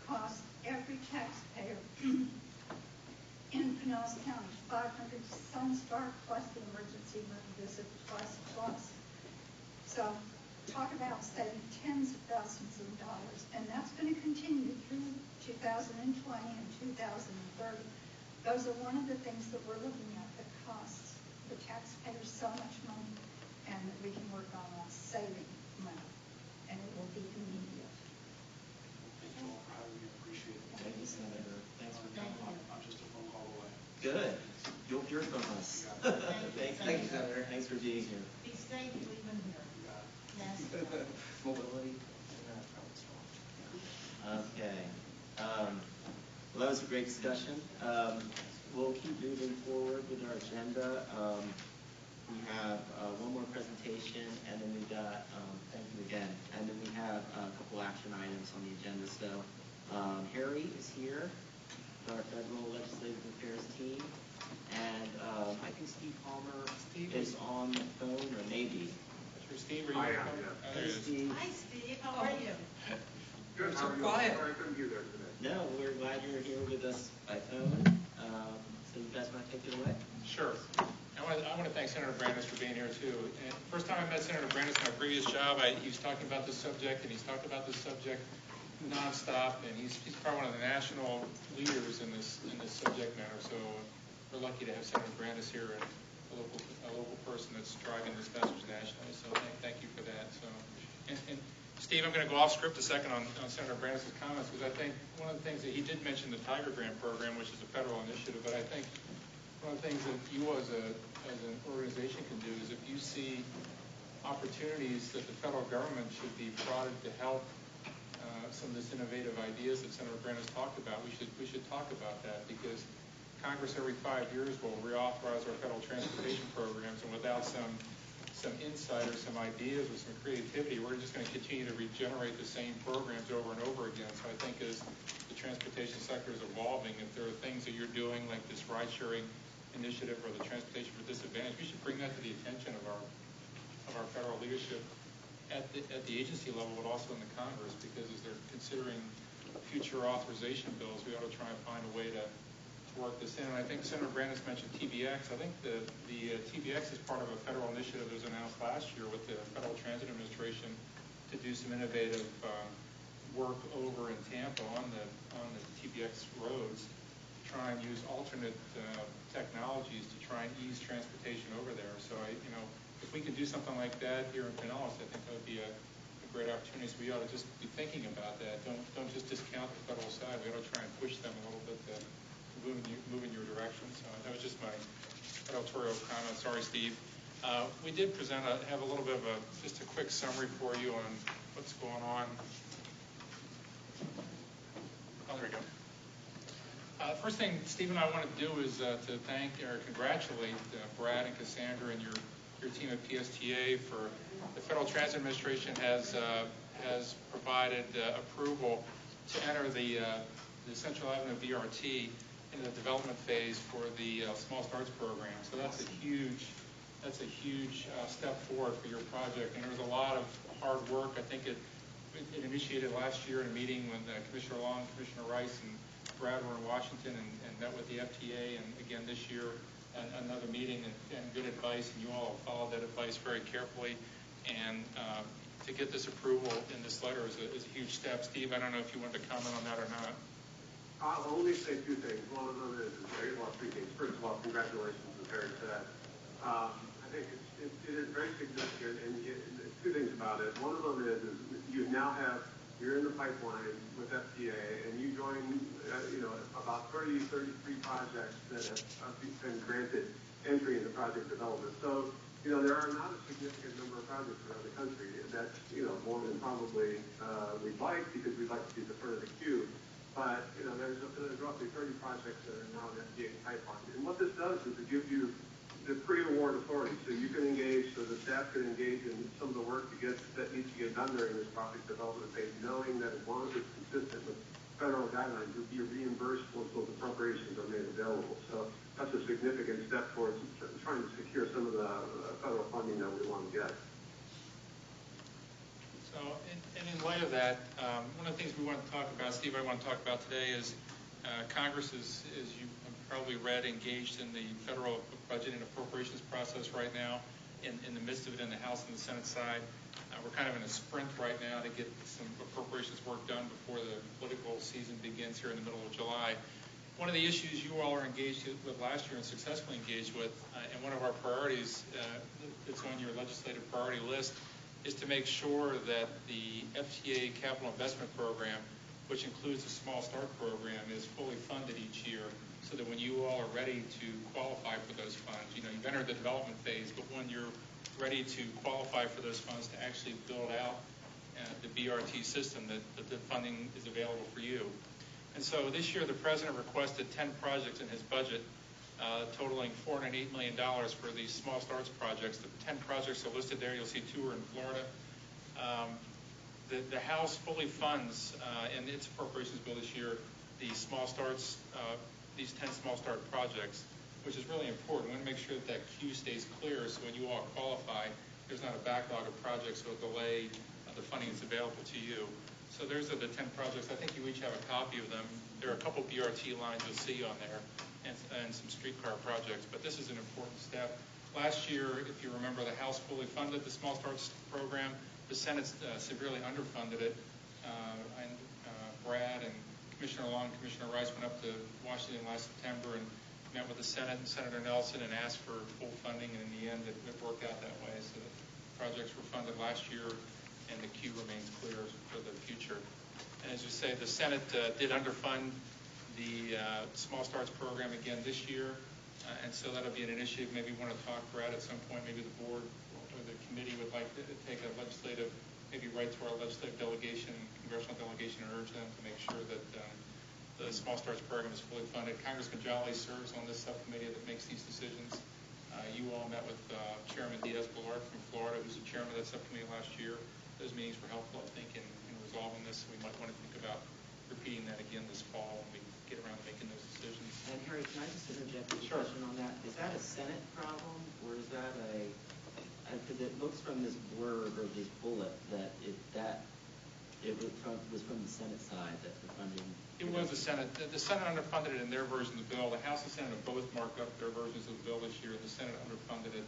Cost every taxpayer in Pinellas County $500 Sunstar plus the emergency room visit plus. So talk about saving tens of thousands of dollars, and that's going to continue through 2020 and 2030. Those are one of the things that we're looking at that costs the taxpayers so much money, and that we can work on saving money, and it will be immediate. Thank you all for having me. I appreciate it. Thank you, Senator. Thanks for coming. I'm just a phone call away. Good. You'll hear from us. Thank you, Senator. Thanks for being here. Be safe leaving here. Yes. Mobility. Okay. Well, that was a great discussion. We'll keep moving forward with our agenda. We have one more presentation, and then we've got, thank you again, and then we have a couple action items on the agenda. So Harry is here, our Federal Legislative Affairs team, and I think Steve Palmer is on the phone, or maybe. Steve, are you I am, Hey, Steve. Hi, Steve. How are you? Good. So quiet. Sorry I couldn't be there today. No, we're glad you're here with us by phone. So you guys want to take it away? Sure. I want to thank Senator Brandes for being here too. And first time I met Senator Brandes in my previous job, he was talking about this subject, and he's talked about this subject nonstop, and he's probably one of the national leaders in this subject matter. So we're lucky to have Senator Brandes here, and a local person that's driving this message nationally. So thank you for that. So and Steve, I'm going to go off script a second on Senator Brandes' comments, because I think one of the things that he did mention, the Tiger Grant program, which is a federal initiative, but I think one of the things that you as an organization can do is if you see opportunities that the federal government should be prodded to help some of this innovative ideas that Senator Brandis talked about, we should talk about that, because Congress every 5 years will reauthorize our federal transportation programs, and without some insight or some ideas or some creativity, we're just going to continue to regenerate the same programs over and over again. So I think as the transportation sector is evolving, if there are things that you're doing like this ride-sharing initiative or the transportation for disadvantaged, we should bring that to the attention of our federal leadership at the agency level, but also in the Congress, because as they're considering future authorization bills, we ought to try and find a way to work this in. And I think Senator Brandis mentioned TBX. I think the TBX is part of a federal initiative that was announced last year with the Federal Transit Administration to do some innovative work over in Tampa on the TBX roads, to try and use alternate technologies to try and ease transportation over there. So if we can do something like that here in Pinellas, I think that would be a great opportunity. So we ought to just be thinking about that. Don't just discount the federal side. We ought to try and push them a little bit to move in your direction. So that was just my editorial comment. Sorry, Steve. We did have a little bit of just a quick summary for you on what's going on. Oh, there we go. First thing Steve and I want to do is to thank or congratulate Brad and Cassandra and your team at PSTA for the Federal Transit Administration has provided approval to enter the Central Avenue BRT in the development phase for the Small Starts program. So that's a huge step forward for your project. And there was a lot of hard work. I think it initiated last year in a meeting when Commissioner Long, Commissioner Rice, and Brad were in Washington and met with the FTA. And again this year, another meeting and good advice. And you all have followed that advice very carefully. And to get this approval in this letter is a huge step. Steve, I don't know if you wanted to comment on that or not. I'll only say two things. One of them is three things. First of all, congratulations, as Harry said. I think it is very significant, and two things about it. One of them is you're in the pipeline with FTA, and you join, about 33 projects that have been granted entry into project development. So, there are not a significant number of projects around the country, and that's, more than probably we'd like, because we'd like to be at the front of the queue. But, there's roughly 30 projects that are now in FDA's pipeline. And what this does is it gives you the pre-award authority, so you can engage, so the staff can engage in some of the work that needs to get done during this project development phase, knowing that as long as it's consistent with federal guidelines, you'll be reimbursed once those appropriations are made available. So that's a significant step towards trying to secure some of the federal funding that we want to get. So, and in light of that, one of the things we want to talk about, Steve, I want to talk about today is Congress is, as you have probably read, engaged in the federal budget and appropriations process right now, in the midst of it in the House and the Senate side. We're kind of in a sprint right now to get some appropriations work done before the political season begins here in the middle of July. One of the issues you all are engaged with last year and successfully engaged with, and one of our priorities that's on your legislative priority list, is to make sure that the FTA Capital Investment Program, which includes the Small Start program, is fully funded each year, so that when you all are ready to qualify for those funds, you've entered the development phase, but when you're ready to qualify for those funds to actually build out the BRT system, that the funding is available for you. And so this year the President requested 10 projects in his budget, totaling $408 million for these Small Starts projects. The 10 projects are listed there. You'll see 2 are in Florida. The House fully funds, in its appropriations bill this year, the Small Starts, these 10 Small Start projects, which is really important. We want to make sure that queue stays clear, so when you all qualify, there's not a backlog of projects or a delay of the funding that's available to you. So those are the 10 projects. I think you each have a copy of them. There are a couple BRT lines you'll see on there, and some streetcar projects, but this is an important step. Last year, if you remember, the House fully funded the Small Starts program. The Senate severely underfunded it, and Brad and Commissioner Long and Commissioner Rice went up to Washington last September and met with the Senate and Senator Nelson and asked for full funding, and in the end it worked out that way. So the projects were funded last year, and the queue remains clear for the future. And as you say, the Senate did underfund the Small Starts program again this year, and so that'll be an initiative. Maybe you want to talk, Brad, at some point. Maybe the board or the committee would like to take a legislative maybe write to our legislative delegation, congressional delegation, and urge them to make sure that the Small Starts program is fully funded. Congressman Jolly serves on this subcommittee that makes these decisions. You all met with Chairman Diaz-Balart from Florida, who's the chairman of that subcommittee last year. Those meetings were helpful, I think, in resolving this. We might want to think about repeating that again this fall when we get around to making those decisions. And Harry, can I just interject a Sure. question on that? Is that a Senate problem, or is that because it looks from this blurb or this bullet that it was from the Senate side that the funding. It was the Senate. The Senate underfunded it in their version of the bill. The House and Senate have both marked up their versions of the bill this year. The Senate underfunded it.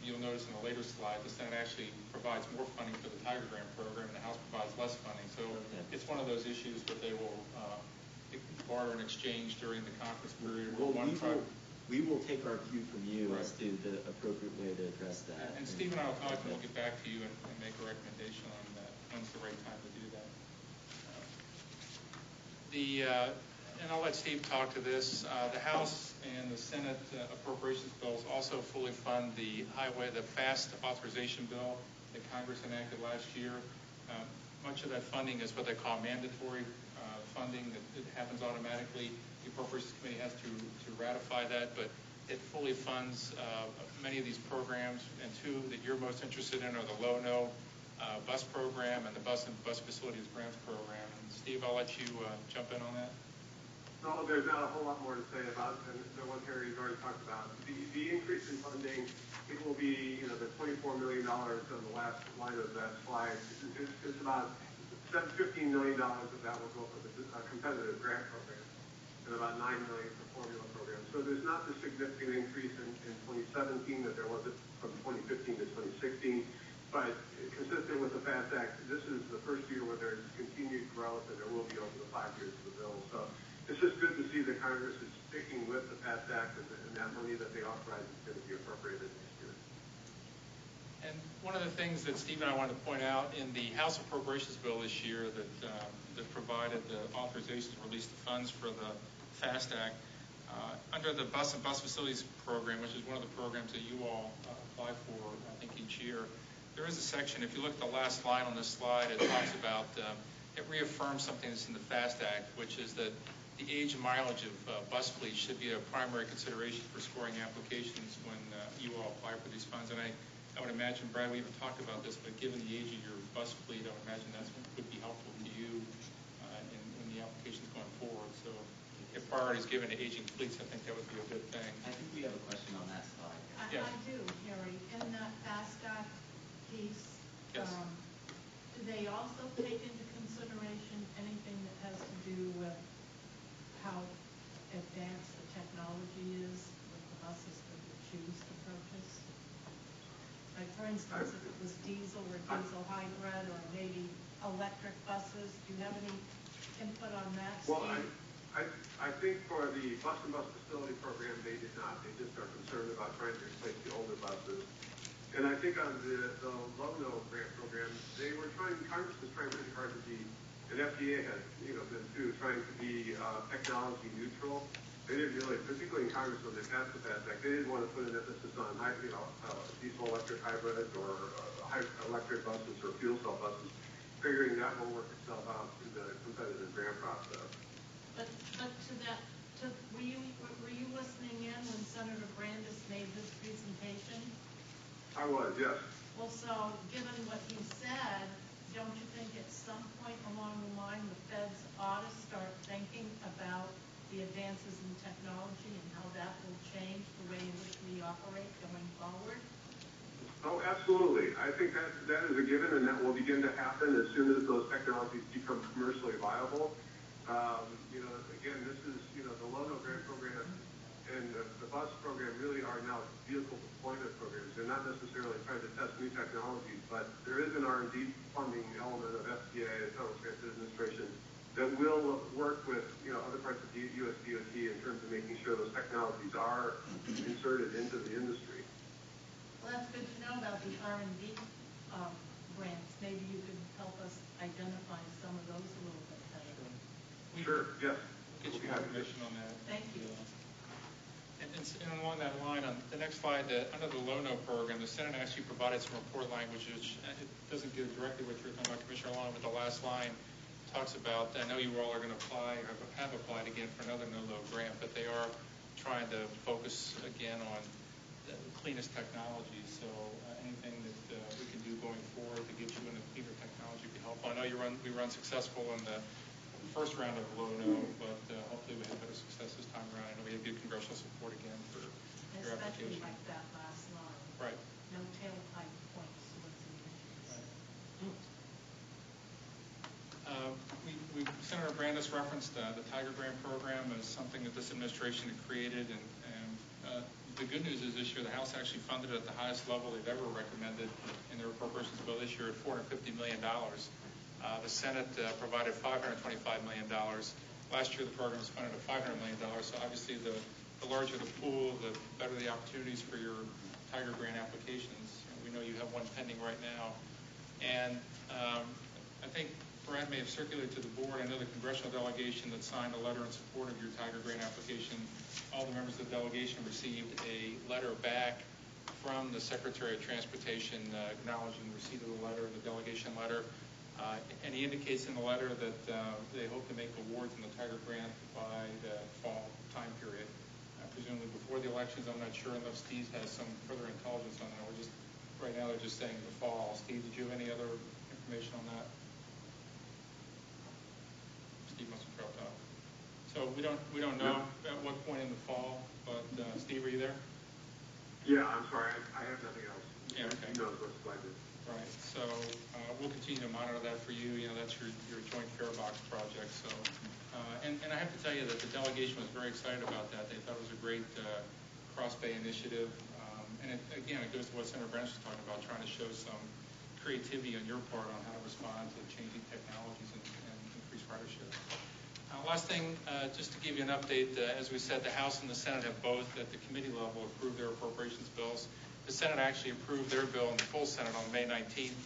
You'll notice in a later slide, the Senate actually provides more funding for the Tiger Grant program, and the House provides less funding. So it's one of those issues that they will barter and exchange during the conference period. We will take our cue from you as to the appropriate way to address that. And Steve and I will talk, and we'll get back to you and make a recommendation on that. When's the right time to do that? And I'll let Steve talk to this. The House and the Senate appropriations bills also fully fund the FAST authorization bill that Congress enacted last year. Much of that funding is what they call mandatory funding that it happens automatically. The Appropriations Committee has to ratify that, but it fully funds many of these programs, and two that you're most interested in are the low-no bus program and the bus and bus facilities grants program. And Steve, I'll let you jump in on that. No, there's not a whole lot more to say about it than the one Harry's already talked about. The increase in funding, it will be, the $24 million on the last line of that slide. It's about $15 million of that will go for the competitive grant program, and about $9 million for formula programs. So there's not the significant increase in 2017 that there was from 2015 to 2016. But consistent with the FAST Act, this is the first year where there's continued growth, and there will be over the 5 years of the bill. So it's just good to see that Congress is sticking with the FAST Act, and that money that they authorize is going to be appropriated next year. And one of the things that Steve and I wanted to point out in the House Appropriations bill this year that provided the authorization to release the funds for the FAST Act, under the Bus and Bus Facilities Program, which is one of the programs that you all apply for, I think, each year, there is a section, if you look at the last line on this slide, it talks about, it reaffirms something that's in the FAST Act, which is that the age and mileage of bus fleets should be a primary consideration for scoring applications when you all apply for these funds. And I would imagine, Brad, we haven't talked about this, but given the age of your bus fleet, I would imagine that would be helpful to you in the applications going forward. So if priority is given to aging fleets, I think that would be a good thing. I think we have a question on that slide. Yes. I do, Harry. In that FAST Act piece, Yes. do they also take into consideration anything that has to do with how advanced the technology is with the buses that we choose to purchase? Like, for instance, if it was diesel or diesel hybrid, or maybe electric buses, do you have any input on that, Steve? Well, I think for the Bus and Bus Facility Program, they did not. They just are concerned about trying to replace the older buses. And I think on the low-no grant program, Congress was trying really hard to be, and FDA has, been too, trying to be technology neutral. They didn't really, particularly in Congress when they passed the FAST Act, they didn't want to put an emphasis on, diesel electric hybrids or electric buses or fuel cell buses, figuring that will work itself out through the competitive grant process. But were you listening in when Senator Brandis made his presentation? I was, yes. Well, so given what he said, don't you think at some point along the line the feds ought to start thinking about the advances in technology and how that will change the way in which we operate going forward? Oh, absolutely. I think that is a given, and that will begin to happen as soon as those technologies become commercially viable. Again, this is, the low-no grant program and the bus program really are now vehicle deployment programs. They're not necessarily trying to test new technologies, but there is an R&D funding element of FDA, the Federal Transit Administration, that will work with, other parts of the U.S. DOT in terms of making sure those technologies are inserted into the industry. Well, that's good to know about the R&D grants. Maybe you could help us identify some of those a little bit better. Sure, yes. Get you more information on that. Thank you. And along that line, on the next slide, under the LONO program, the Senate actually provided some report language, which it doesn't give directly what you're talking about, Commissioner Long, but the last line talks about, I know you all are going to apply, or have applied again for another no-load grant, but they are trying to focus again on the cleanest technology. So anything that we can do going forward to get you into cleaner technology would be helpful. I know we run successful in the first round of LONO, but hopefully we have better success this time around. I know we have good congressional support again for your Especially application. like that last line. Right. No tailpipe points towards the engines. Senator Brandis referenced the Tiger Grant program as something that this administration had created, and the good news is this year the House actually funded it at the highest level they've ever recommended in their appropriations bill this year at $450 million. The Senate provided $525 million. Last year the program was funded at $500 million, so obviously the larger the pool, the better the opportunities for your Tiger Grant applications. We know you have one pending right now. And I think Brad may have circulated to the board. I know the congressional delegation that signed a letter in support of your Tiger Grant application, all the members of the delegation received a letter back from the Secretary of Transportation acknowledging the receipt of the letter, the delegation letter. And he indicates in the letter that they hope to make awards in the Tiger Grant by the fall time period. Presumably before the elections. I'm not sure unless Steve has some further intelligence on that. Right now they're just saying the fall. Steve, did you have any other information on that? Steve must have dropped off. So we don't know at what point in the fall, but Steve, are you there? Yeah, I'm sorry, I have nothing else. Yeah, okay. Who knows what's like this? Right. So we'll continue to monitor that for you. You know, that's your joint fare box project. So, and I have to tell you that the delegation was very excited about that. They thought it was a great cross-bay initiative. And again, it goes to what Senator Branch was talking about, trying to show some creativity on your part on how to respond to changing technologies and increase ridership. Last thing, just to give you an update, as we said, the House and the Senate have both, at the committee level, approved their appropriations bills. The Senate actually approved their bill in the full Senate on May 19th.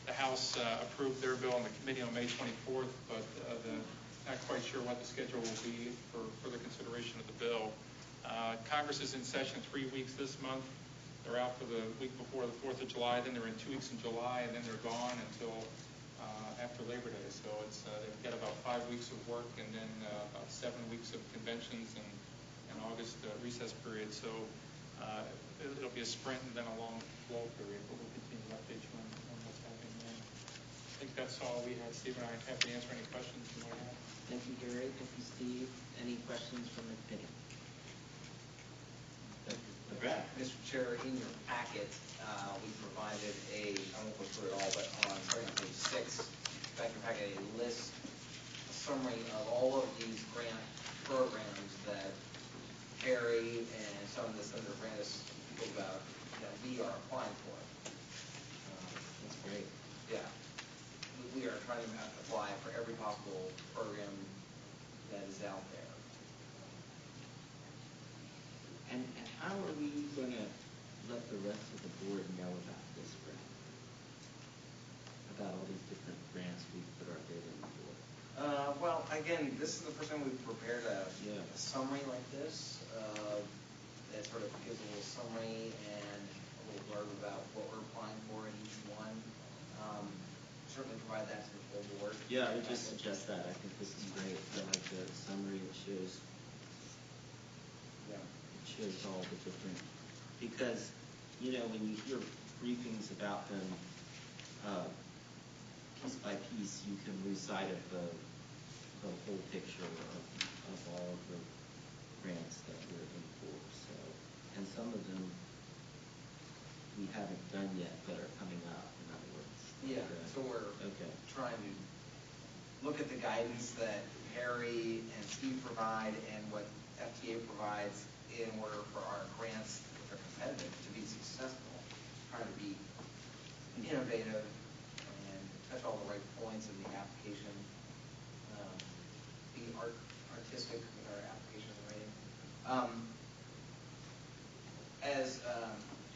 The House approved their bill in the committee on May 24th, but not quite sure what the schedule will be for further consideration of the bill. Congress is in session 3 weeks this month. They're out for the week before the 4th of July, then they're in 2 weeks in July, and then they're gone until after Labor Day. So they've got about 5 weeks of work and then about 7 weeks of conventions and August recess period. So it'll be a sprint and then a long flow period, but we'll continue to update you on what's happening there. I think that's all we had. Steve and I are happy to answer any questions you might have. Thank you, Gary. Thank you, Steve. Any questions from the committee? Brad. Mr. Chair, in your packet, we provided I won't go through it all, but starting on page 6, back in your packet, a list, a summary of all of these grant programs that Harry and some of the Senator Brandis spoke about that we are applying for. That's great. Yeah. We are trying to apply for every possible program that is out there. And how are we going to let the rest of the board know about this grant? About all these different grants we've put our bid in for? Well, again, this is the first time we've prepared a summary like this that sort of gives a little summary and a little blurb about what we're applying for in each one. Certainly provide that to the full board. Yeah, I would just suggest that. I think this is great. I like the summary. It shows all the different, because, you know, when you hear briefings about them piece by piece, you can lose sight of the whole picture of all of the grants that we're in for. So, and some of them we haven't done yet but are coming up, in other words. Yeah, so we're trying to look at the guidance that Harry and Steve provide and what FTA provides in order for our grants, which are competitive, to be successful. Trying to be innovative and touch all the right points in the application. Be artistic with our application and writing. As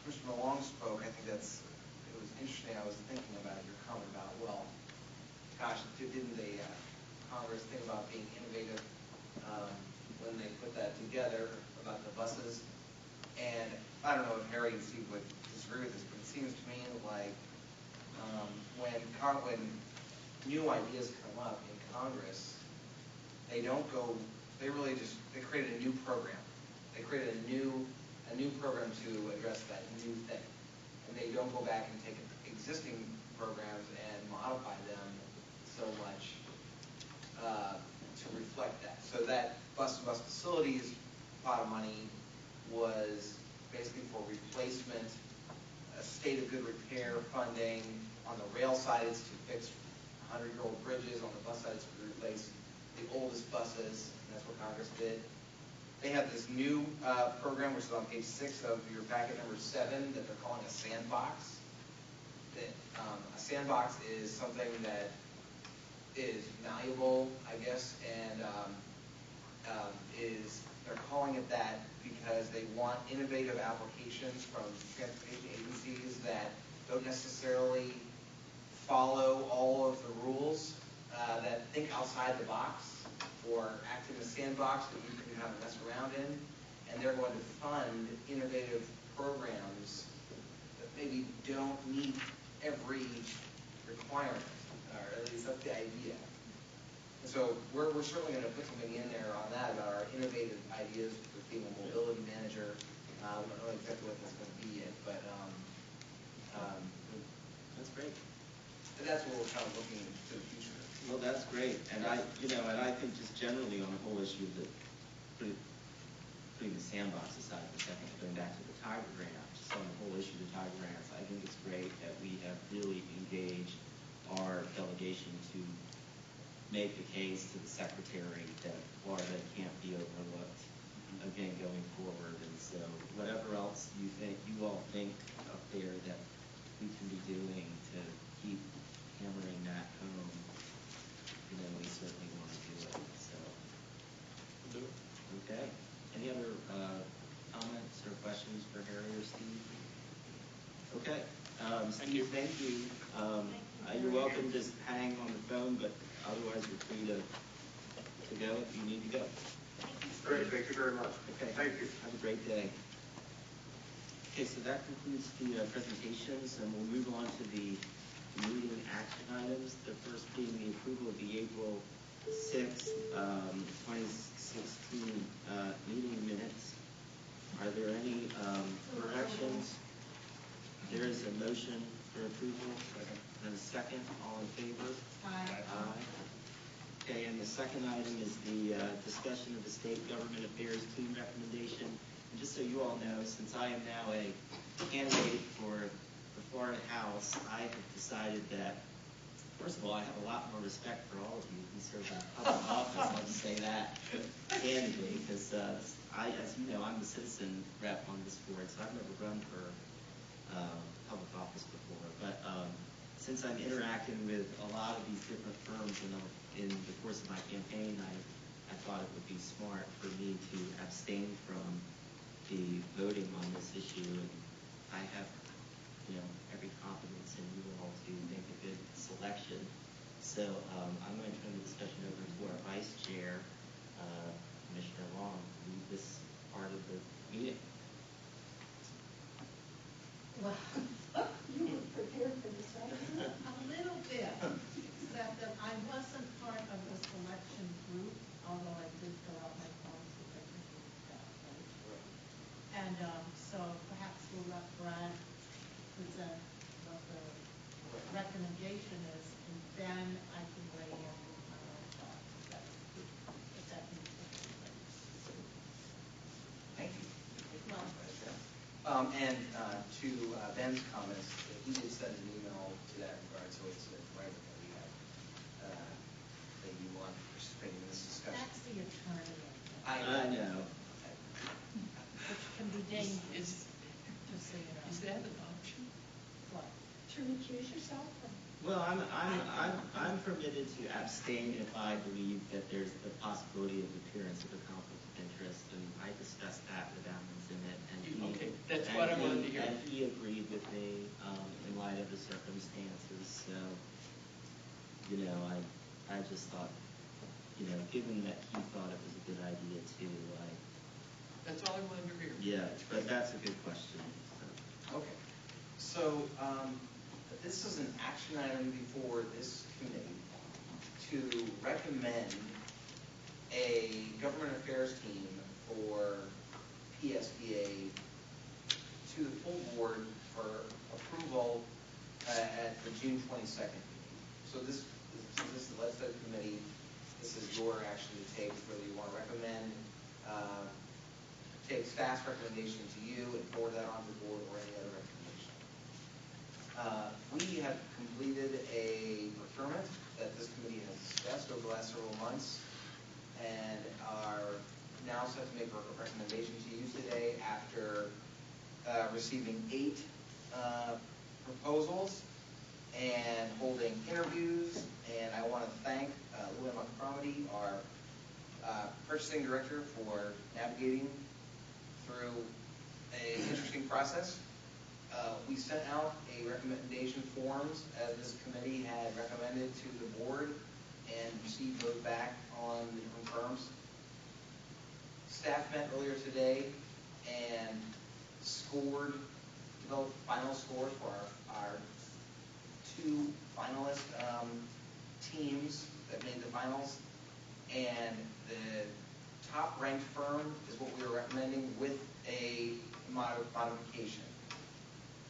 Commissioner Malone spoke, I think it was interesting. I was thinking about your comment about, well, gosh, didn't the Congress think about being innovative when they put that together about about the buses. And I don't know if Harry and Steve would disagree with this, but it seems to me like when new ideas come up in Congress, they created a new program. They created a new program to address that new thing. And they don't go back and take existing programs and modify them so much to reflect that. So that bus-to-bus facilities pot of money was basically for replacement, state of good repair funding. On the rail side, it's to fix 100-year-old bridges. On the bus side, it's to replace the oldest buses, and that's what Congress did. They have this new program, which is on page 6 of your packet number 7, that they're calling a sandbox. A sandbox is something that is malleable, I guess, and they're calling it that because they want innovative applications from transportation agencies that don't necessarily follow all of the rules, that think outside the box or act in a sandbox that you can kind of mess around in, and they're going to fund innovative programs that maybe don't meet every requirement, or at least that's the idea. And so we're certainly going to put something in there on that about our innovative ideas with being a mobility manager. I don't know exactly what that's going to be yet, but That's great. that's what we're kind of looking to the future. Well, that's great, and I think just generally on the whole issue that putting the sandbox aside for a second, going back to the Tiger Grant, just on the whole issue of the Tiger Grants, I think it's great that we have really engaged our delegation to make the case to the Secretary that Florida can't be overlooked again going forward. And so whatever else you all think up there that we can be doing to keep hammering that home, we certainly want to do it. So, okay. Any other comments or questions for Harry or Steve? Okay. Steve, thank you. You're welcome to just hang on the phone, but otherwise you're free to go if you need to go. Great, thank you very much. Okay. Thank you. Have a great day. Okay, so that concludes the presentations, and we'll move on to the meeting action items. The first being the approval of the April 6th, 2016 meeting minutes. Are there any corrections? There is a motion for approval and a second. All in favor? Aye. Aye. Okay, and the second item is the discussion of the State Government Affairs 2 recommendation. And just so you all know, since I am now a candidate for the Florida House, I have decided that, first of all, I have a lot more respect for all of you who serve in public office. I'll just say that candidly, because as you know, I'm the citizen rep on this board, so I've never run for public office before. But since I'm interacting with a lot of these different firms in the course of my campaign, I thought it would be smart for me to abstain from the voting on this issue. And I have, every confidence in you all to make a good selection. So I'm going to turn the discussion over to our Vice Chair, Commissioner Long, to lead this part of the meeting. Well, you were prepared for this, right? A little bit, except that I wasn't part of the selection group, although I did fill out my forms, which I think we got, right? And so perhaps we'll let Brad present what the recommendation is, and then I can weigh in with my own thoughts, if that needs to be ready. Thank you. Well, And to Ben's comments, he did send an email to that regard, so it's right that we have that you want to participate in this discussion. that's the attorney, I know. which can be dangerous, just so you know. Is that an option? What? To recuse yourself from Well, I'm permitted to abstain if I believe that there's the possibility of appearance of a conflict of interest, and I discussed that with Alan Zimmett, and Okay, that's what I wanted to hear. And he agreed with me in light of the circumstances. So, I just thought, given that he thought it was a good idea too, That's all I yet, but that's a good question. So. Okay. So, this is an action item before this committee to recommend a government affairs team for PSTA to the full board for approval at the June 22nd meeting. So this is the legislative committee. This is your action to take, whether you want to recommend, take staff's recommendation to you and forward that on to the board or any other recommendation. We have completed a procurement that this committee has discussed over the last several months and are now set to make a recommendation to you today after receiving 8 proposals and holding interviews. And I want to thank Luann Montgomery, our purchasing director, for navigating through an interesting process. We sent out a recommendation forms as this committee had recommended to the board and received those back on the different firms. Staff met earlier today and developed final scores for our 2 finalist teams that made the finals. And the top ranked firm is what we are recommending with a modification.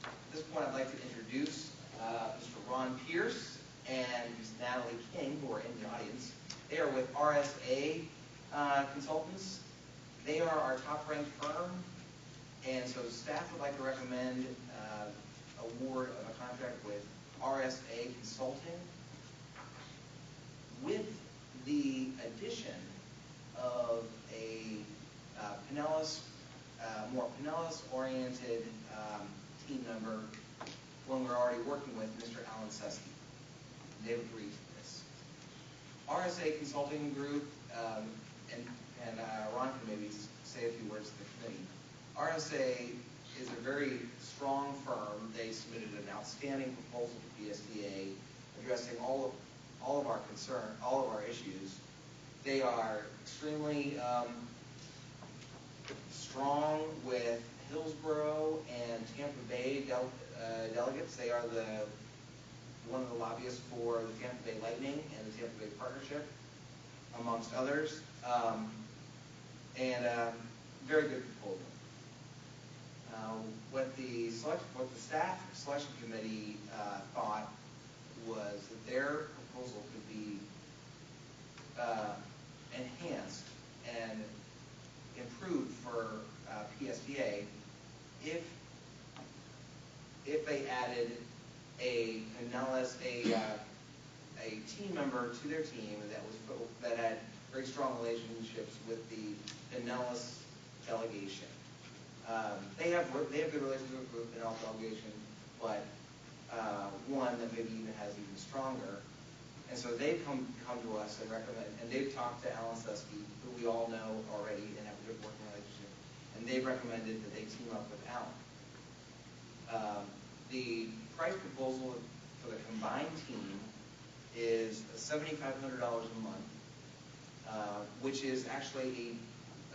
At this point, I'd like to introduce Mr. Ron Pierce and Ms. Natalie King, who are in the audience. They are with RSA Consultants. They are our top-ranked firm, and so staff would like to recommend award of a contract with RSA Consulting with the addition of a more Pinellas-oriented team member, one we're already working with, Mr. Alan Seski. They've agreed to this. RSA Consulting Group, and Ron can maybe say a few words to the committee. RSA is a very strong firm. They submitted an outstanding proposal to PSTA addressing all of our concern, all of our issues. They are extremely strong with Hillsborough and Tampa Bay delegates. They are one of the lobbyists for the Tampa Bay Lightning and the Tampa Bay Partnership, amongst others. Very good proposal. What the staff selection committee thought was that their proposal could be enhanced and improved for PSTA if they added a team member to their team that had very strong relationships with the Pinellas delegation. They have good relationships with the Pinellas delegation, but one that maybe even has even stronger. And so they've come to us and recommend, and they've talked to Alan Seski, who we all know already and have a good working relationship, and they've recommended that they team up with Alan. The price proposal for the combined team is $7,500 a month, which is actually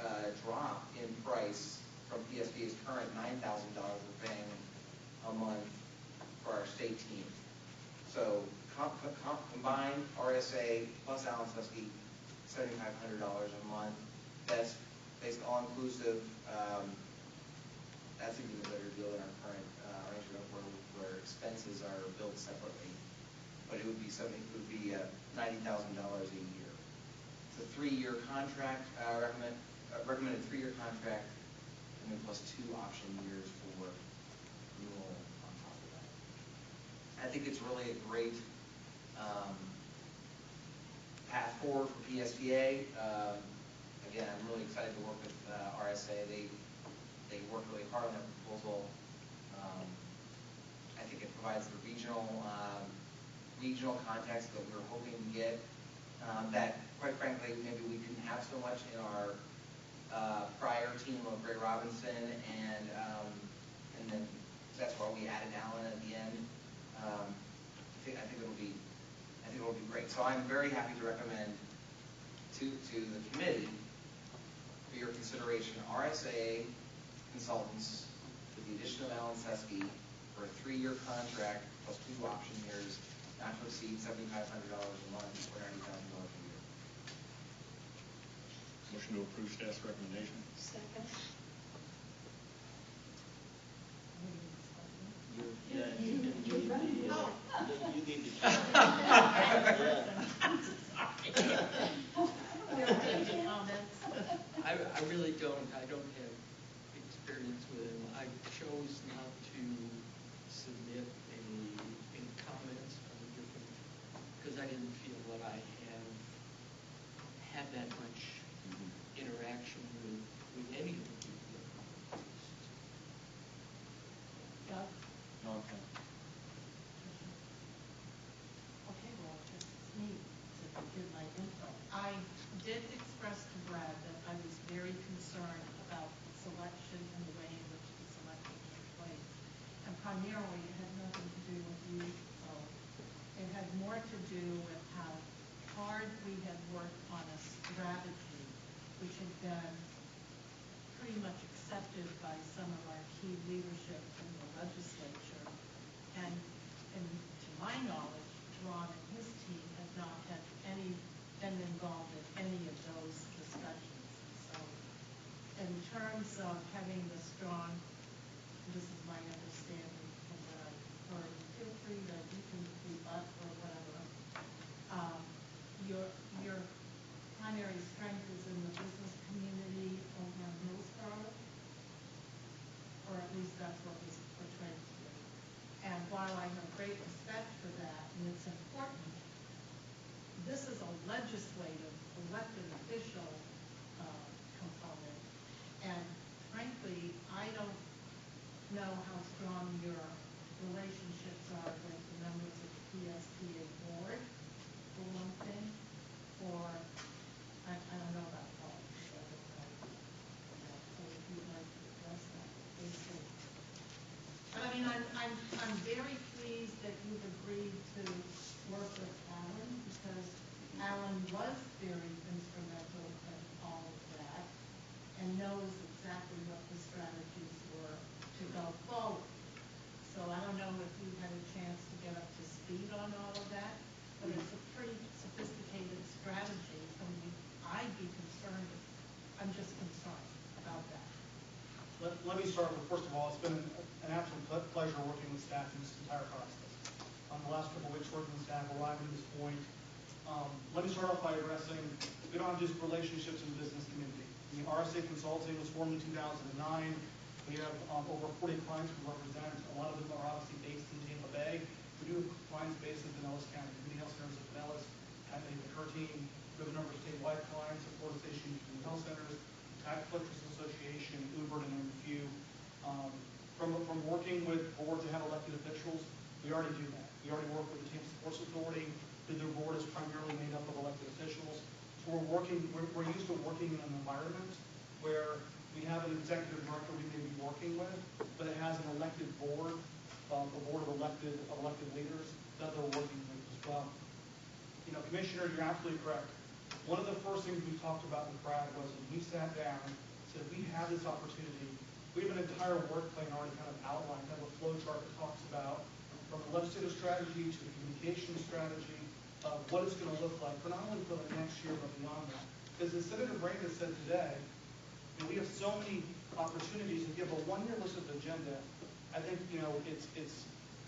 a drop in price from PSTA's current $9,000 we're paying a month for our state team. So combined RSA plus Alan Seski, $7,500 a month. That's basically all-inclusive. That's even a better deal than our current arrangement where expenses are billed separately. But it would be $90,000 a year. It's a 3-year contract, recommended 3-year contract, and then plus 2 option years for renewal on top of that. I think it's really a great path forward for PSTA. Again, I'm really excited to work with RSA. They worked really hard on that proposal. I think it provides the regional context that we were hoping to get. That, quite frankly, maybe we didn't have so much in our prior team of Ray Robinson, and then that's why we added Alan at the end. I think it'll be great. So I'm very happy to recommend to the committee for your consideration RSA consultants with the addition of Alan Sesky for a 3-year contract plus 2 option years, not to exceed $7,500 a month or $90,000 a year. Motion to approve staff's recommendation. Second. You need to. Comments? I really don't. I don't have experience with him. I chose not to submit any comments on the different, because I didn't feel that I had that much interaction with any of the people that were proposed. Doug? No, okay. Okay, well, it's me to give my input. I did express to Brad that I was very concerned about selection and the way in which the selection took place. And primarily, it had nothing to do with you, so it had more to do with how hard we had worked on a strategy which had been pretty much accepted by some of our key leadership in the legislature. And to my knowledge, Ron and his team had not had been involved in any of those discussions. So in terms of having the strong, this is my understanding from what I've heard, feel free to, you can rebut or whatever. Your primary strength is in the business community over in Hillsborough, or at least that's what was portrayed to me. And while I have great respect for that, and it's important, this is a legislative, elected official component. And frankly, I don't know how strong your relationships are with the members of the PSTA board, for one thing, or I don't know about politics, I don't know. So if you'd like to address that, please do. But I mean, I'm very pleased that you've agreed to work with Alan, because Alan was very instrumental in all of that and knows exactly what the strategies were to go forward. So I don't know if you've had a chance to get up to speed on all of that, but it's a pretty sophisticated strategy. I mean, I'd be concerned, I'm just concerned about that. Let me start with, first of all, it's been an absolute pleasure working with staff in this entire process. The last couple of weeks working with staff, arriving at this point. Let me start off by addressing, we don't have just relationships in the business community. I mean, RSA Consulting was formed in 2009. We have over 40 clients we represent. A lot of them are obviously based in Tampa Bay. We do have clients based in Pinellas County, Community Health Centers of Pinellas, at the team. We have a number of statewide clients, of Florida Station Community Health Centers, Tax Collectors Association, Uber, to name a few. From working with boards that have elected officials, we already do that. We already work with the Tampa Sports Authority. Their board is primarily made up of elected officials. So we're used to working in an environment where we have an executive director we may be working with, but it has an elected board, a board of elected leaders that they're working with as well. You know, Commissioner, you're absolutely correct. One of the first things we talked about with Brad was when we sat down and said, if we have this opportunity, we have an entire work plan already kind of outlined, kind of a flow chart that talks about from a legislative strategy to a communication strategy, what it's going to look like, for not only for the next year, but beyond that. Because as Senator Brandon said today, you know, we have so many opportunities. If you have a one-year list of the agenda, I think, you know, it's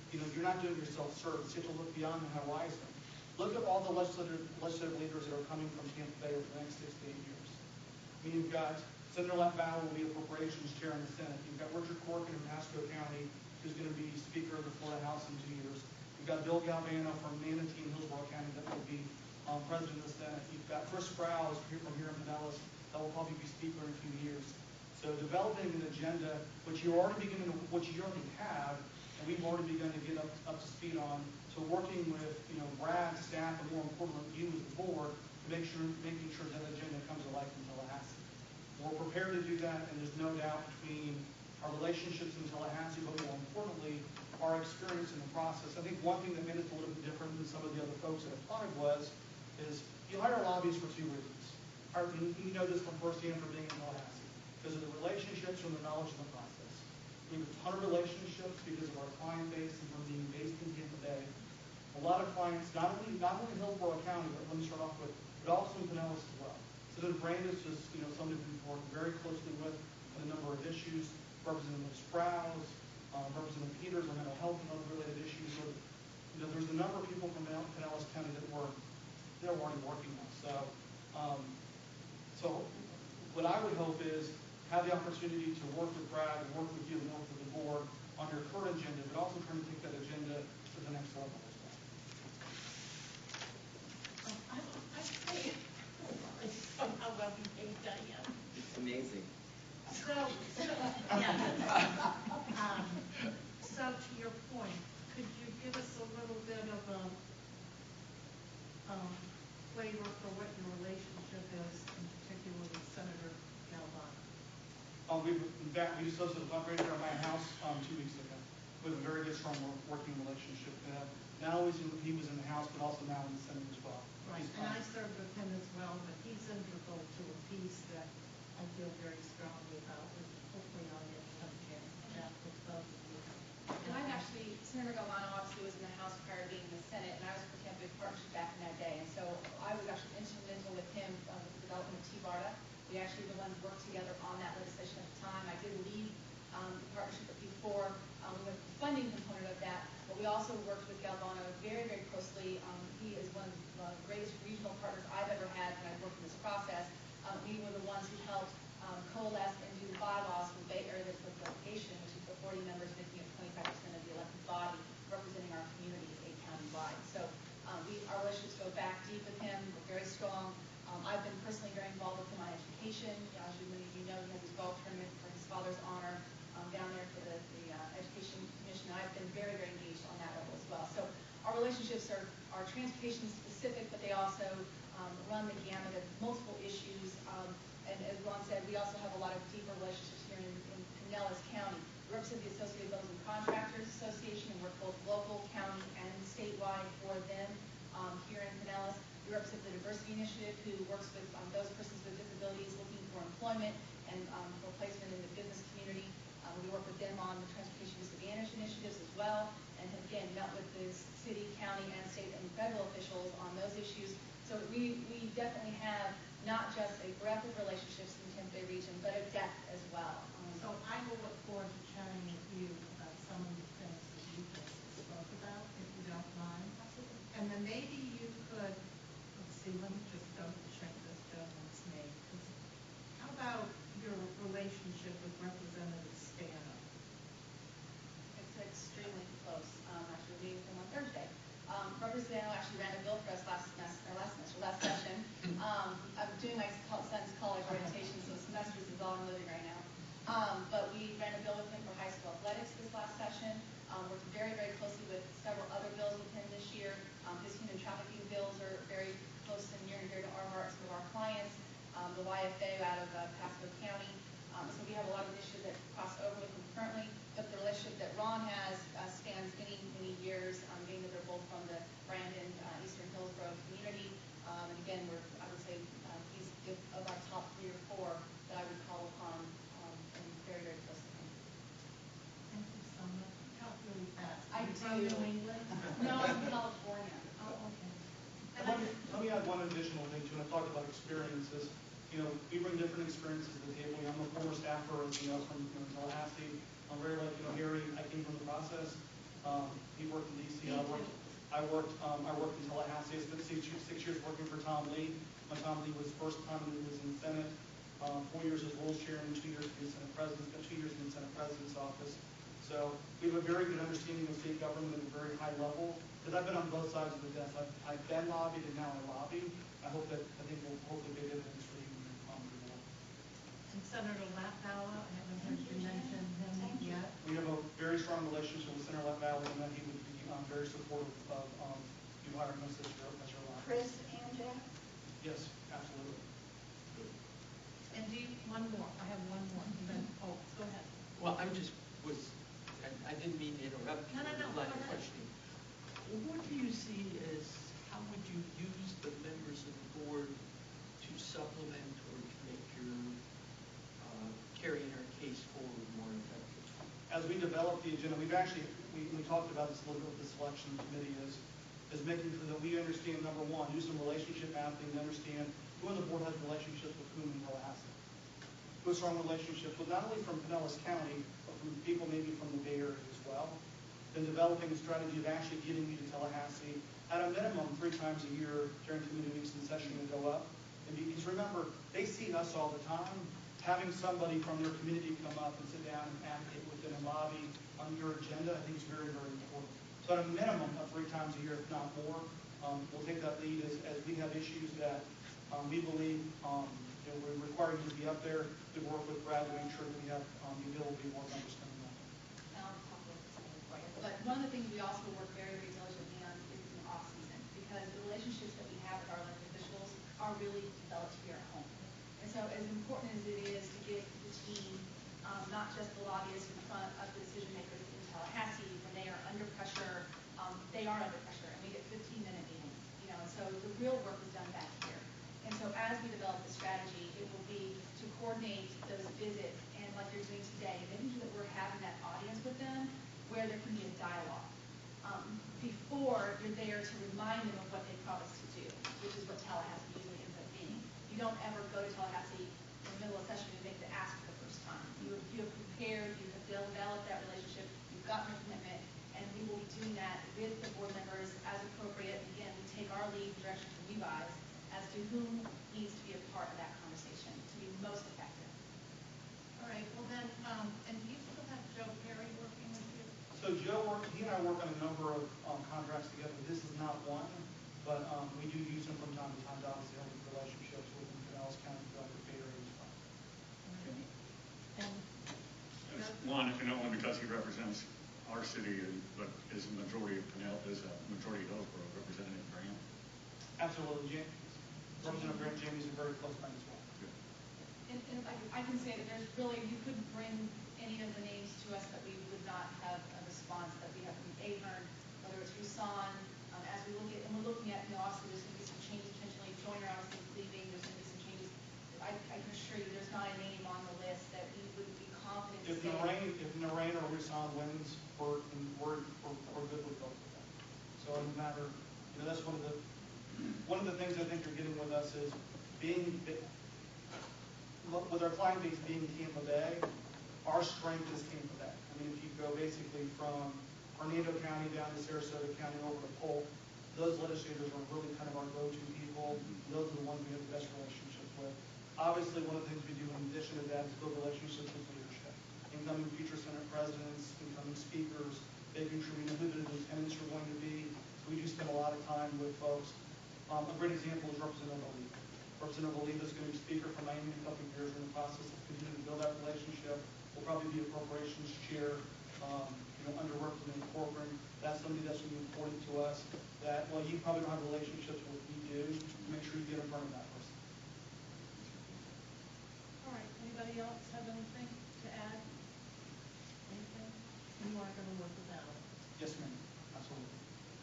you're not doing yourself service. You have to look beyond the horizon. Look at all the legislative leaders that are coming from Tampa Bay over the next 6 to 8 years. I mean, you've got Senator Latval will be appropriations chair in the Senate. You've got Richard Corkin in Pasco County, who's going to be Speaker of the Florida House in 2 years. You've got Bill Galvano from Manatee and Hillsborough County that will be President of the Senate. You've got Chris Sprouse from here in Pinellas that will probably be Speaker in a few years. So developing an agenda, which you already have, and we've already begun to get up to speed on. So working with Brad, staff, and more importantly you as the board to making sure that agenda comes to life in Tallahassee. We're prepared to do that, and there's no doubt between our relationships in Tallahassee, but more importantly, our experience in the process. I think one thing that made us a little bit different than some of the other folks that applied is you hire lobbyists for 2 reasons. You know this from firsthand from being in Tallahassee. because of the relationships and the knowledge of the process. We have a ton of relationships because of our client base and from being based in Tampa Bay. A lot of clients, not only Hillsborough County, but let me start off with, but also in Pinellas as well. Senator Brandis is, somebody we've worked very closely with on a number of issues. Representative Sprouse, Representative Peters on mental health and other related issues. So, there's a number of people from Pinellas County that they're already working with. So what I would hope is have the opportunity to work with Brad and work with you and work with the board on your current agenda, but also trying to take that agenda to the next level as well. I say, how well behaved I am. It's amazing. So, yeah. So to your point, could you give us a little bit of a flavor for what your relationship is, in particular with Senator Galvano? We just hosted a fundraiser at my house 2 weeks ago. We have a very good, strong working relationship. Not only he was in the House, but also now in the Senate as well. Right, and I served with him as well, but he's integral to a piece that I feel very strongly about, which hopefully I'll get some chance to chat with both of you. And I'm actually, Senator Galvano obviously was in the House prior to being in the Senate, and I was with Tampa Bay Partnership back in that day. And so I was actually instrumental with him with the development of T-BARTA. We actually were the ones who worked together on that legislation at the time. I did lead the partnership before we went with the funding component of that, but we also worked with Galvano very, very closely. He is one of the greatest regional partners I've ever had when I worked in this process. We were the ones who helped coalesce and do the bylaws for the Bay Area Legislative Delegation, which is the 40 members making up 25% of the elected body representing our communities county-wide. So our relationships go back deep with him. We're very strong. I've been personally very involved with him on education. As many of you know, he has his golf tournament for his father's honor down there for the Education Commission. I've been very, very engaged on that level as well. So our relationships are transportation specific, but they also run the gamut of multiple issues. And as Ron said, we also have a lot of deeper relationships here in Pinellas County. We represent the Associated Builders and Contractors Association and work both local, county, and statewide for them here in Pinellas. We represent the Diversity Initiative, who works with those persons with disabilities looking for employment and for placement in the business community. We work with them on the Transportation Disadvantage Initiatives as well, and have again met with the city, county, and state and federal officials on those issues. So we definitely have not just a breadth of relationships in the Tampa Bay region, but a depth as well. So I will look forward to chatting with you about some of the things that you just spoke about, if you don't mind. Absolutely. And then maybe you could, let's see, let me just double check this gentleman's name. How about your relationship with Representative Stano? It's extremely close. Actually, meeting with him on Thursday. Representative Stano actually ran a bill for us last session. I'm doing my son's college orientation, so the semester is all I'm living right now. But we ran a bill with him for high school athletics this last session. Worked very, very closely with several other bills with him this year. His human trafficking bills are very close and near and dear to our hearts, some of our clients. The YFA out of Pasco County. So we have a lot of initiatives that cross over with them currently, but the relationship that Ron has spans many, many years, being that they're both from the Brandon, Eastern Hillsborough community. And again, I would say he's of our top 3 or 4 that I would call upon and very, very close to him. Thank you so much. Talk really fast. I Are you do. from New England? No, I'm from California. Oh, okay. Let me add one additional thing too. When I talk about experiences, we bring different experiences to the table. I'm a former staffer, as you know, from Tallahassee. I'm very like Harry. I came from the process. He worked in D.C. I worked in Tallahassee. I spent 6 years working for Tom Lee. When Tom Lee was first time he was in the Senate. 4 years as rules chairman, 2 years in the Senate President, 2 years in the Senate President's office. So we have a very good understanding of state government at a very high level. Because I've been on both sides of the desk. I've been lobbied and now I lobby. I think we'll hopefully pay dividends for you. And Senator Latvala, I haven't heard you mention him yet. We have a very strong relationship with Senator Latvala, and that he would be very supportive of you hiring us as your lobby. Chris and Jack? Yes, absolutely. And one more. I have one more. Then, go ahead. Well, I didn't mean to interrupt you. No, Line of go ahead. questioning. What do you see as, how would you use the members of the board to supplement or to make your forward more effective? As we develop the agenda, we talked about this a little bit with the selection committee is making sure that we understand, number one, do some relationship mapping to understand who on the board has relationships with whom in Tallahassee. Who has strong relationships with not only from Pinellas County, but from people maybe from the Bay Area as well. Then developing a strategy of actually getting you to Tallahassee at a minimum 3 times a year during committee weeks and session to go up. And because remember, they see us all the time. Having somebody from their community come up and sit down and advocate within a lobby on your agenda, I think is very, very important. So at a minimum of 3 times a year, if not more, we'll take that lead as we have issues that we believe we're requiring you to be up there to work with Brad to make sure that we have the ability to work on this coming up. I'll talk a little bit something for you. But one of the things we also work very, very diligently on is in off-season, because the relationships that we have with our elected officials are really developed here at home. And so as important as it is to give the team, not just the lobbyists in front of the decision makers in Tallahassee, when they are under pressure, they are under pressure, and we get 15-minute meetings, and so the real work is done back here. And so as we develop the strategy, it will be to coordinate those visits, and like you're doing today, making sure that we're having that audience with them where there can be a dialogue. Before you're there to remind them of what they promised to do, which is what Tallahassee usually ends up being. You don't ever go to Tallahassee in the middle of session and make the ask for the first time. You have prepared, you have developed that relationship, you've gotten a commitment, and we will be doing that with the board members as appropriate. Again, we take our lead and direction from you guys as to who needs to be a part of that conversation to be most effective. All right, well then, and do you still have Joe Perry working with you? So he and I work on a number of contracts together. This is not one, but we do use him from time to time to obviously help with relationships with Pinellas County throughout the Bay Area as well. As one, and only because he represents our city, but is a majority of Hillsborough, Representative Grant. Absolutely, Representative Grant Jamie's a very close friend as well. And if I can say that there's really, you couldn't bring any of the names to us that we would not have a response that we have from Ahern, whether it's Rusan, as we look at, and we're looking at, obviously there's going to be some changes potentially, Joyner obviously leaving, there's going to be some changes. I can assure you there's not a name on the list that we would be confident to say. If Narain or Rusan wins, we're good with both of them. So it doesn't matter, that's one of the things I think you're getting with us is with our client base being Tampa Bay, our strength is Tampa Bay. I mean, if you go basically from Hernando County down to Sarasota County over to Polk, those legislators are really kind of our go-to people. Those are the ones we have the best relationships with. Obviously, one of the things we do in addition to that is build relationships with leadership. Incoming future Senate presidents, incoming speakers, making sure we know who the lieutenants are going to be. So we do spend a lot of time with folks. A great example is Representative Oliva. Representative Oliva is going to be speaker for Miami in a couple of years. We're in the process of continuing to build that relationship. We'll probably be appropriations chair, under Representative Corcoran. That's somebody that's going to be important to us. That while you probably don't have relationships with, we do. Make sure you get in front of that person. All right, anybody else have anything to add? Anything? You are going to work with Alan? Yes, ma'am. Absolutely.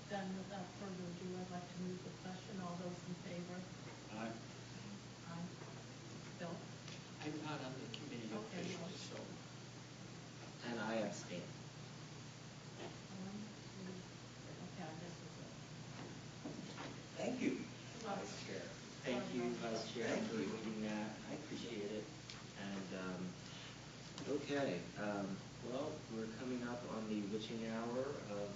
Then without further ado, I'd like to move the question. All those in favor? Aye. Aye. Bill? I'm not on the committee Okay. officially, so. And I abstain. 1, 2, 3. Okay, I guess it's it. Thank you, Vice Chair. Thank you, Vice Chair, for leading that. I appreciate it. And, okay, well, we're coming up on the witching hour of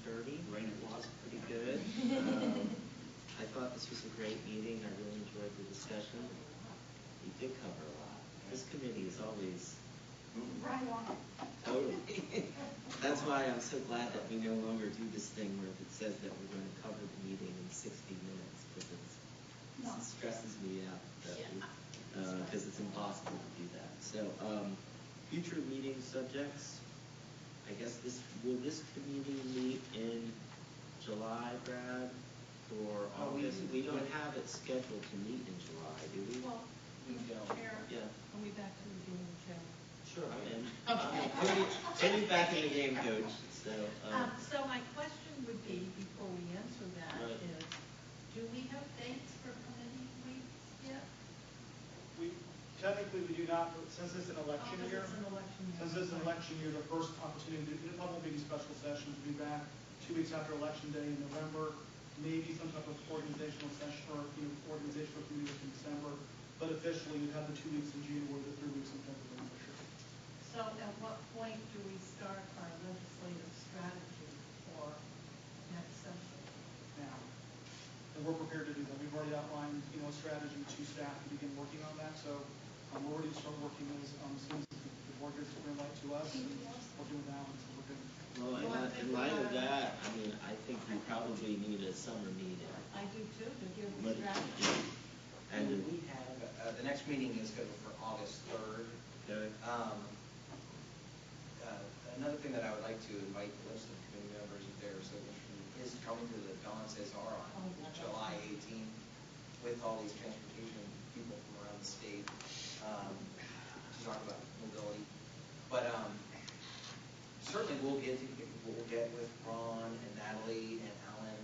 2:30. Rain was pretty good. I thought this was a great meeting. I really enjoyed the discussion. We did cover a lot. This committee is always moving Right on. Totally. That's why I'm so glad that we no longer do this thing where it says that we're going to cover the meeting in 60 minutes, because it stresses me out because it's impossible to do that. So, future meeting subjects. I guess will this committee meet in July, Brad, or August? We don't have it scheduled to meet in July, do we? Well, Chair, Yeah. are we back to the being chair? Sure, I'm in. Put me back in the game, Coach. So my question would be, before we answer that, Right. is, do we have dates for committee weeks yet? Technically, we do not, but since it's an election year. It's an election year. Since it's an election year, the first opportunity, it probably won't be any special sessions, we'll be back 2 weeks after election day in November, maybe some type of organizational session or, organizational meeting in December, but officially you'd have the 2 weeks in January, the 3 weeks in February for sure. So at what point do we start our legislative strategy for next session? Now, and we're prepared to do that. We've already outlined, a strategy to staff to begin working on that, so we're ready to start working as soon as the board gives the green light to us and working with Alan, so we're good. Well, in light of that, I mean, I think we probably need a summer meeting. I do too, to give the But- strategy. And we have, the next meeting is scheduled for August 3rd. okay. Another thing that I would like to invite the legislative committee members, if they're so interested, is coming to the Don Cesar on July 18th with all these transportation people from around the state to talk about mobility. But certainly we'll get with Ron and Natalie and Alan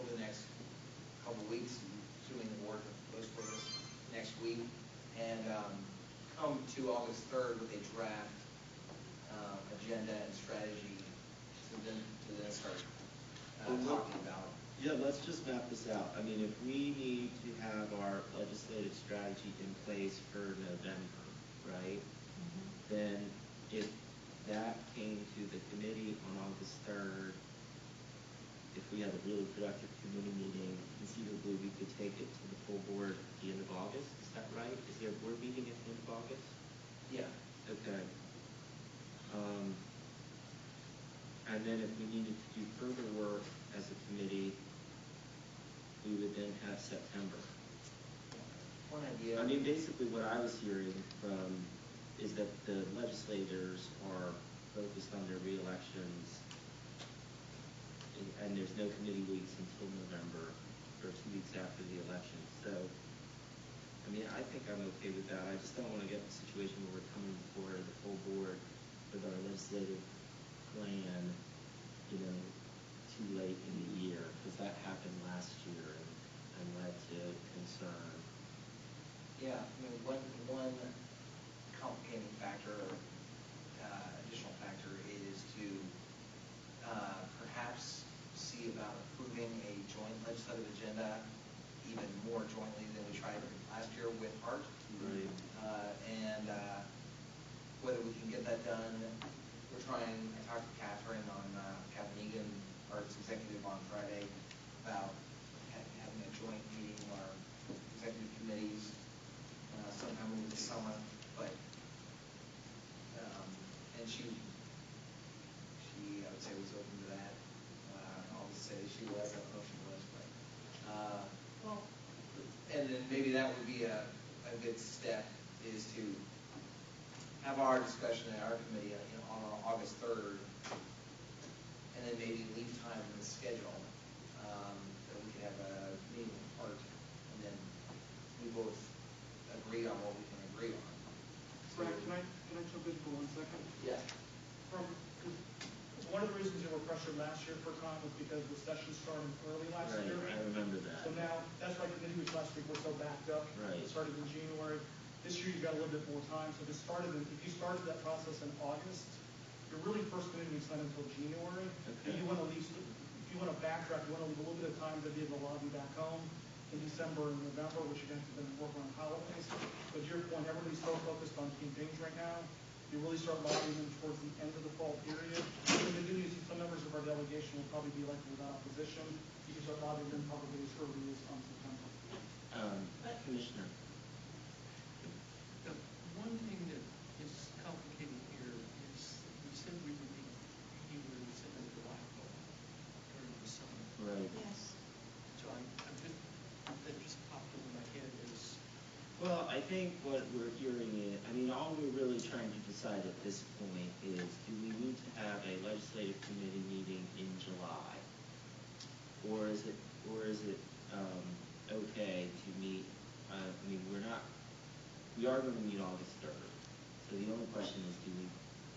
over the next couple of weeks, assuming the board goes for this next week, and come to August 3rd with a draft agenda and strategy to then start talking about. Yeah, let's just map this out. I mean, if we need to have our legislative strategy in place for November, right? Then if that came to the committee on August 3rd, if we had a really productive committee meeting, conceivably we could take it to the full board at the end of August. Is that right? Is there a board meeting at the end of August? Yeah. Okay. And then if we needed to do further work as a committee, we would then have September. One idea. I mean, basically what I was hearing from is that the legislators are focused on their re-elections, and there's no committee weeks until November, or 2 weeks after the election. So, I mean, I think I'm okay with that. I just don't want to get in a situation where we're coming before the full board with our legislative plan, too late in the year, because that happened last year and led to concern. Yeah, I mean, one complicating factor, additional factor, is to perhaps see about approving a joint legislative agenda even more jointly than we tried last year with Art. Right. And whether we can get that done, we're trying. I talked to Catherine Egan, Art's executive, on Friday about having a joint meeting of our executive committees sometime over the summer, but and she I would say was open to that. I'll just say she was. I don't know if she was, but and then maybe that would be a good step, is to have our discussion at our committee on August 3rd, and then maybe leave time in the schedule that we could have a meeting with Art, and then we both agree on what we can agree on. Brad, can I jump in for 1 second? Yeah. One of the reasons you were pressured last year for time was because the session started early last year. Right, I remember that. So now, that's why committee weeks last week were so backed up. Right. It started in January. This year you've got a little bit more time. So if you started that process in August, your really first committee week's not until January. Okay. If you want to backtrack, you want to leave a little bit of time to be able to lobby back home in December and November, which you're going to have to work on holidays. But to your point, everybody's so focused on campaigns right now. You really start lobbying them towards the end of the fall period. And the good news is some members of our delegation will probably be elected without opposition. You can start lobbying them probably as early as September. Commissioner. The one thing that is complicated here is we said we would be meeting with Senator Blackwell during the summer. Right. Yes. So that just popped into my head is. Well, I think what we're hearing is, I mean, all we're really trying to decide at this point is, do we need to have a legislative committee meeting in July? Or is it okay to meet, I mean, we are going to meet August 3rd. So the only question is,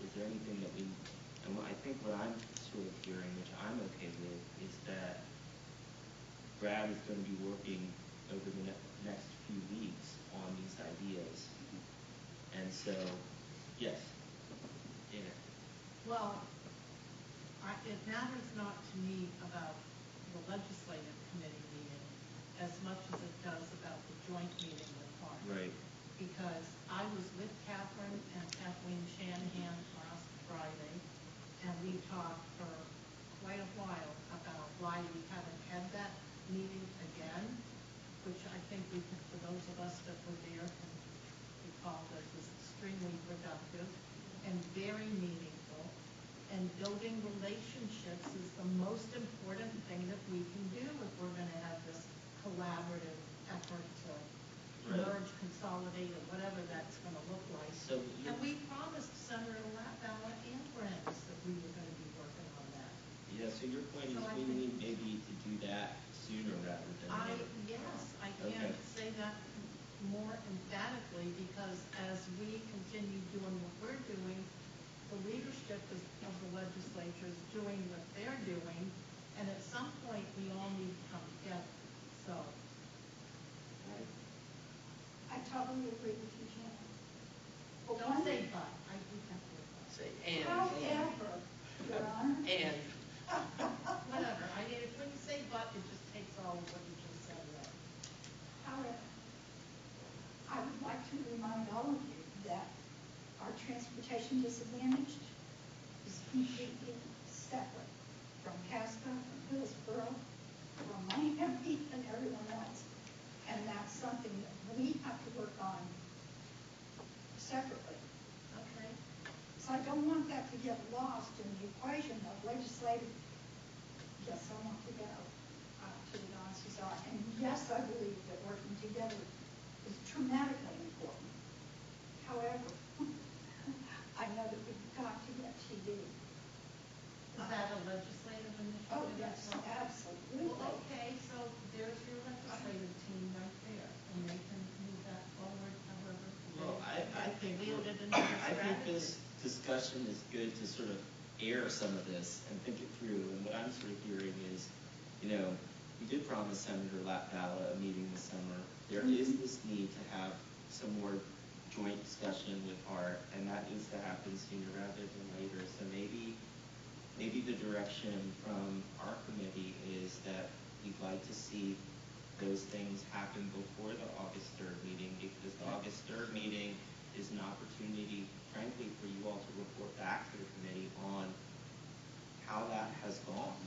is there anything that and I think what I'm sort of hearing, which I'm okay with, is that Brad is going to be working over the next few weeks on these ideas. And so, yes, Dana. Well, it matters not to me about the legislative committee meeting as much as it does about the joint meeting with Mark. Right. Because I was with Catherine and Kathleen Shanahan last Friday, and we talked for quite a while about why we haven't had that meeting again, which I think we can, for those of us that were there, can recall that was extremely productive and very meaningful. And building relationships is the most important thing that we can do if we're going to have this collaborative effort to merge, consolidate, or whatever that's going to look like. So and we promised Senator Latvala and Brandis that we were going to be working on that. Yeah, so your point is we need maybe to do that sooner rather than later. Yes, I can't say that more emphatically, because as we continue doing what we're doing, the leadership of the legislature is doing what they're doing, and at some point we all need to come together. So. I totally agree with you, Jen. But Don't say but. I do have to Say and. However, Your Honor. And. Whatever. I mean, when you say but, it just takes all of what you just said away. However, I would like to remind all of you that our transportation disadvantaged is completely separate from Casco, from Hillsborough, from Miami, and everyone else. And that's something that we have to work on separately. Okay. So I don't want that to get lost in the equation of legislative. Yes, I want to go to the non-CSR. And yes, I believe that working together is dramatically important. However, I know that we've got to get TV. Is that a legislative initiative? Oh, yes, absolutely. Well, okay, so there's your legislative team right there, and they can move that forward however. Well, I think this discussion is good to sort of air some of this and think it through. And what I'm sort of hearing is, you know, we did promise Senator Latvala a meeting this summer. There is this need to have some more joint discussion with Art, and that needs to happen sooner rather than later. So maybe the direction from our committee is that we'd like to see those things happen before the August 3rd meeting, because the August 3rd meeting is an opportunity, frankly, for you all to report back to the committee on how that has gone.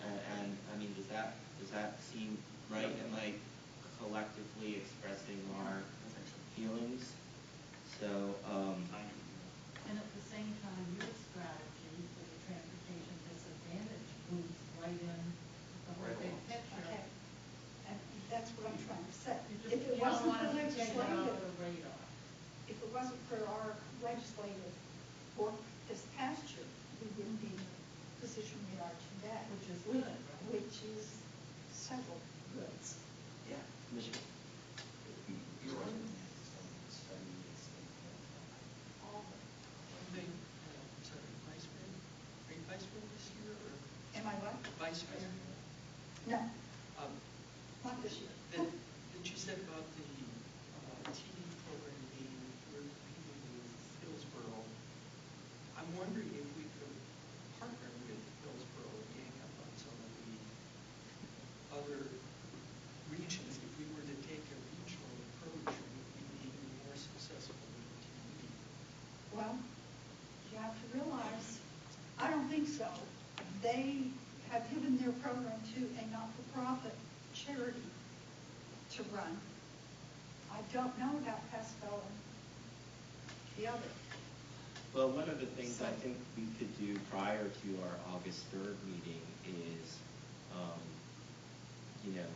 And I mean, does that seem right? Am I collectively expressing our feelings? So, and at the same time, your strategy for the transportation disadvantage moves right in the whole big picture. Okay. And that's what I'm trying to say. If it wasn't for legislative, if it wasn't for our legislative work this past year, we wouldn't be in the position we are today. Which is good, right? Which is several goods. yeah, Commissioner. You're right. Study All of it. Sorry, Vice Mayor? Are you Vice Mayor this year, or? Am I what? Vice Mayor? No, not this year. That you said about the TV program being competing with Hillsborough. I'm wondering if we could partner with Hillsborough and gang up on some of the other regions. If we were to take a regional approach, would we be even more successful with TV? Well, you have to realize, I don't think so. They have given their program to a not-for-profit charity to run. I don't know about Pascal and the other. Well, one of the things I think we could do prior to our August 3rd meeting is, you know,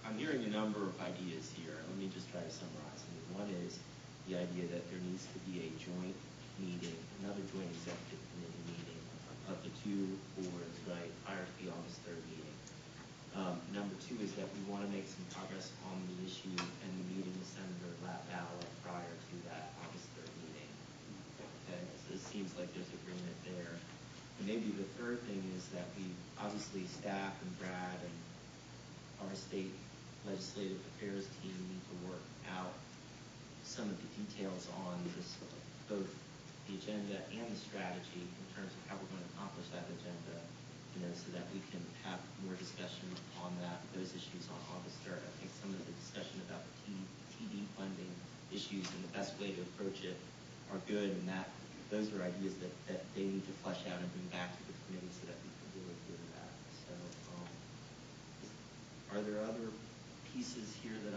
I'm hearing a number of ideas here. Let me just try to summarize them. One is the idea that there needs to be a joint meeting, another joint executive committee meeting of the two boards, right, prior to the August 3rd meeting. Number two is that we want to make some progress on the issue and the meeting with Senator Latvala prior to that August 3rd meeting. Okay, so it seems like there's agreement there. And maybe the third thing is that we, obviously staff and Brad and our state legislative affairs team need to work out some of the details on this, both the agenda and the strategy in terms of how we're going to accomplish that agenda, so that we can have more discussion on those issues on August 3rd. I think some of the discussion about the TD funding issues and the best way to approach it are good, and those are ideas that they need to flesh out and bring back to the committee so that we can really do that. So, are there other pieces here that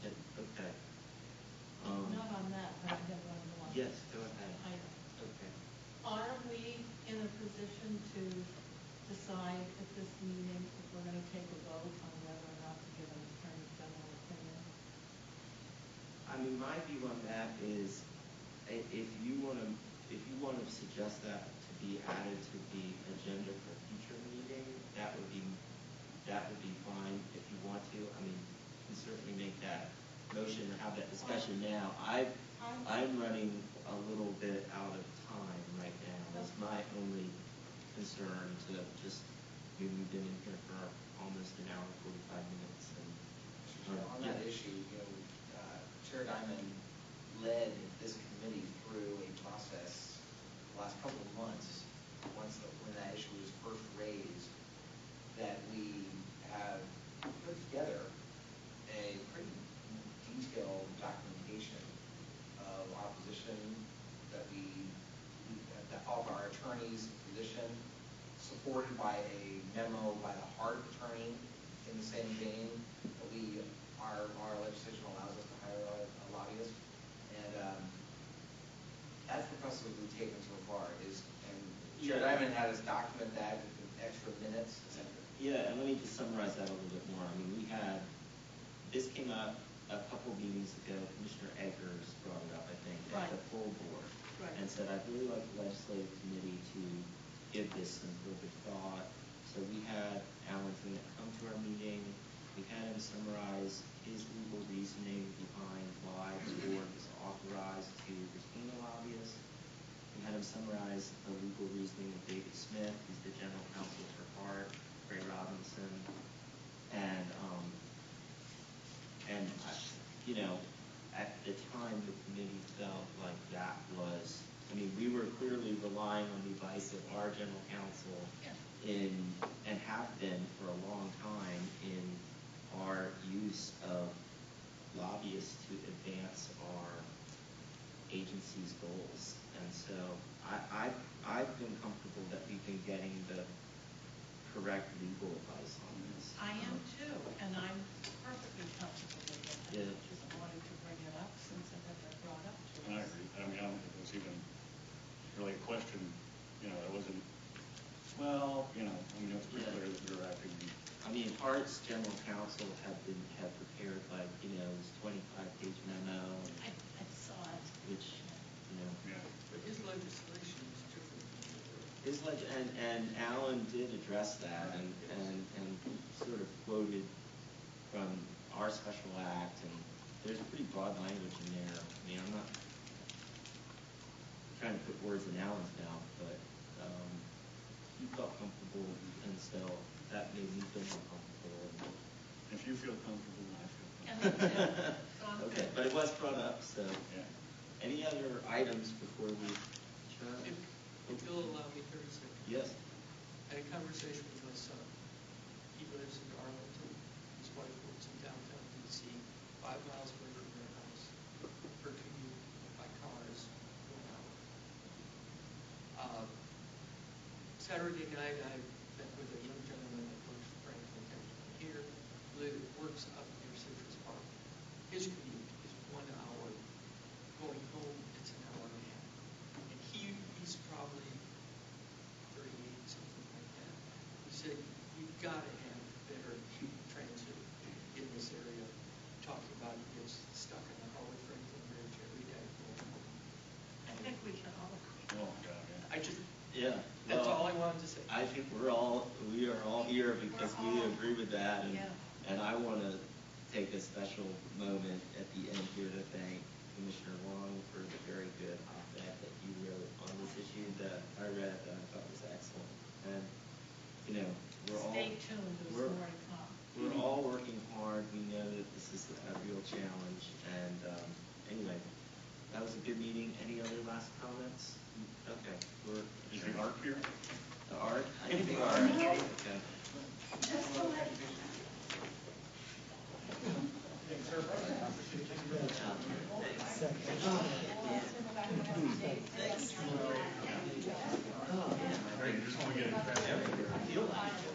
okay. Not on that, but I have one more. Yes, go ahead. Item. Okay. Are we in a position to decide at this meeting if we're going to take a vote on whether or not to give an attorney general opinion? I mean, my view on that is, if you want to suggest that to be added to the agenda for a future meeting, that would be fine. If you want to, I mean, you can certainly make that motion or have that discussion now. I'm running a little bit out of time right now. That's my only concern, to just, we've been in here for almost an hour, 45 minutes. And, on that issue, Chair Diamond led this committee through a process the last couple of months, when that issue was first raised, that we have put together a pretty detailed documentation of our position, that of our attorney's position, supported by a memo by the Hart attorney in the same vein. Our legislation allows us to hire a lobbyist, and that's the process we've taken so far. And Chair Diamond had us document that with extra minutes, etc. Yeah, and let me just summarize that a little bit more. I mean, this came up a couple meetings ago. Commissioner Eggers brought it up, I think, at the full board, and said, I'd really like the legislative committee to give this some real good thought. So we had Alan Tennant come to our meeting. We had him summarize his legal reasoning behind why the board was authorized to retain a lobbyist. We had him summarize the legal reasoning of David Smith, who's the general counsel for Hart, Ray Robinson, and at the time the committee felt like that was, I mean, we were clearly relying on the advice of our general counsel and have been for a long time in our use of lobbyists to advance our agency's goals. And so I've been comfortable that we've been getting the correct legal advice on this. I am too, and I'm perfectly comfortable with it. I Yeah. just wanted to bring it up since it had been brought up to I us. agree. I mean, I don't think it was even really a question, it wasn't, well, I mean, it was pretty clear that we were acting. I mean, Hart's general counsel have prepared this 25-page memo, I saw it. which, Yeah. But his legislation is different. and Alan did address that and sort of quoted from our special act, and there's pretty broad language in there. I mean, I'm not trying to put words in Alan's mouth, but he felt comfortable, and so that made me feel more comfortable. If you feel comfortable, I feel And comfortable. me too. So I'm Okay, good. but it was brought up, so. Yeah. Any other items before we adjourn? If you'll allow me 30 seconds. Yes. I had a conversation with my son. He lives in Arlington. His wife works in downtown DC, 5 miles away from their house. Her commute by car is 1 hour. Saturday night, I met with a young gentleman that works for Franklin County here, works up near Citrus Park. His commute is 1 hour. Going home, it's an hour and a half. And he's probably 38, something like that. He said, you've got to have better transit in this area. Talking about he gets stuck in the Howard Franklin Bridge every day going home. I think we can all agree. Oh, God, yeah. That's all I wanted to say. I think we are all here because we agree with that, and I want to take a special moment at the end here to thank Commissioner Long for the very good op-ed that you wrote on this issue that I read that I thought was excellent. And we're all Stay tuned, there's more to come. We're all working your meeting. Any other last comments? Okay, Is the art here? the art, I think the art, okay. Just to let Good job. Oh, man. Just want to get it. I feel like it.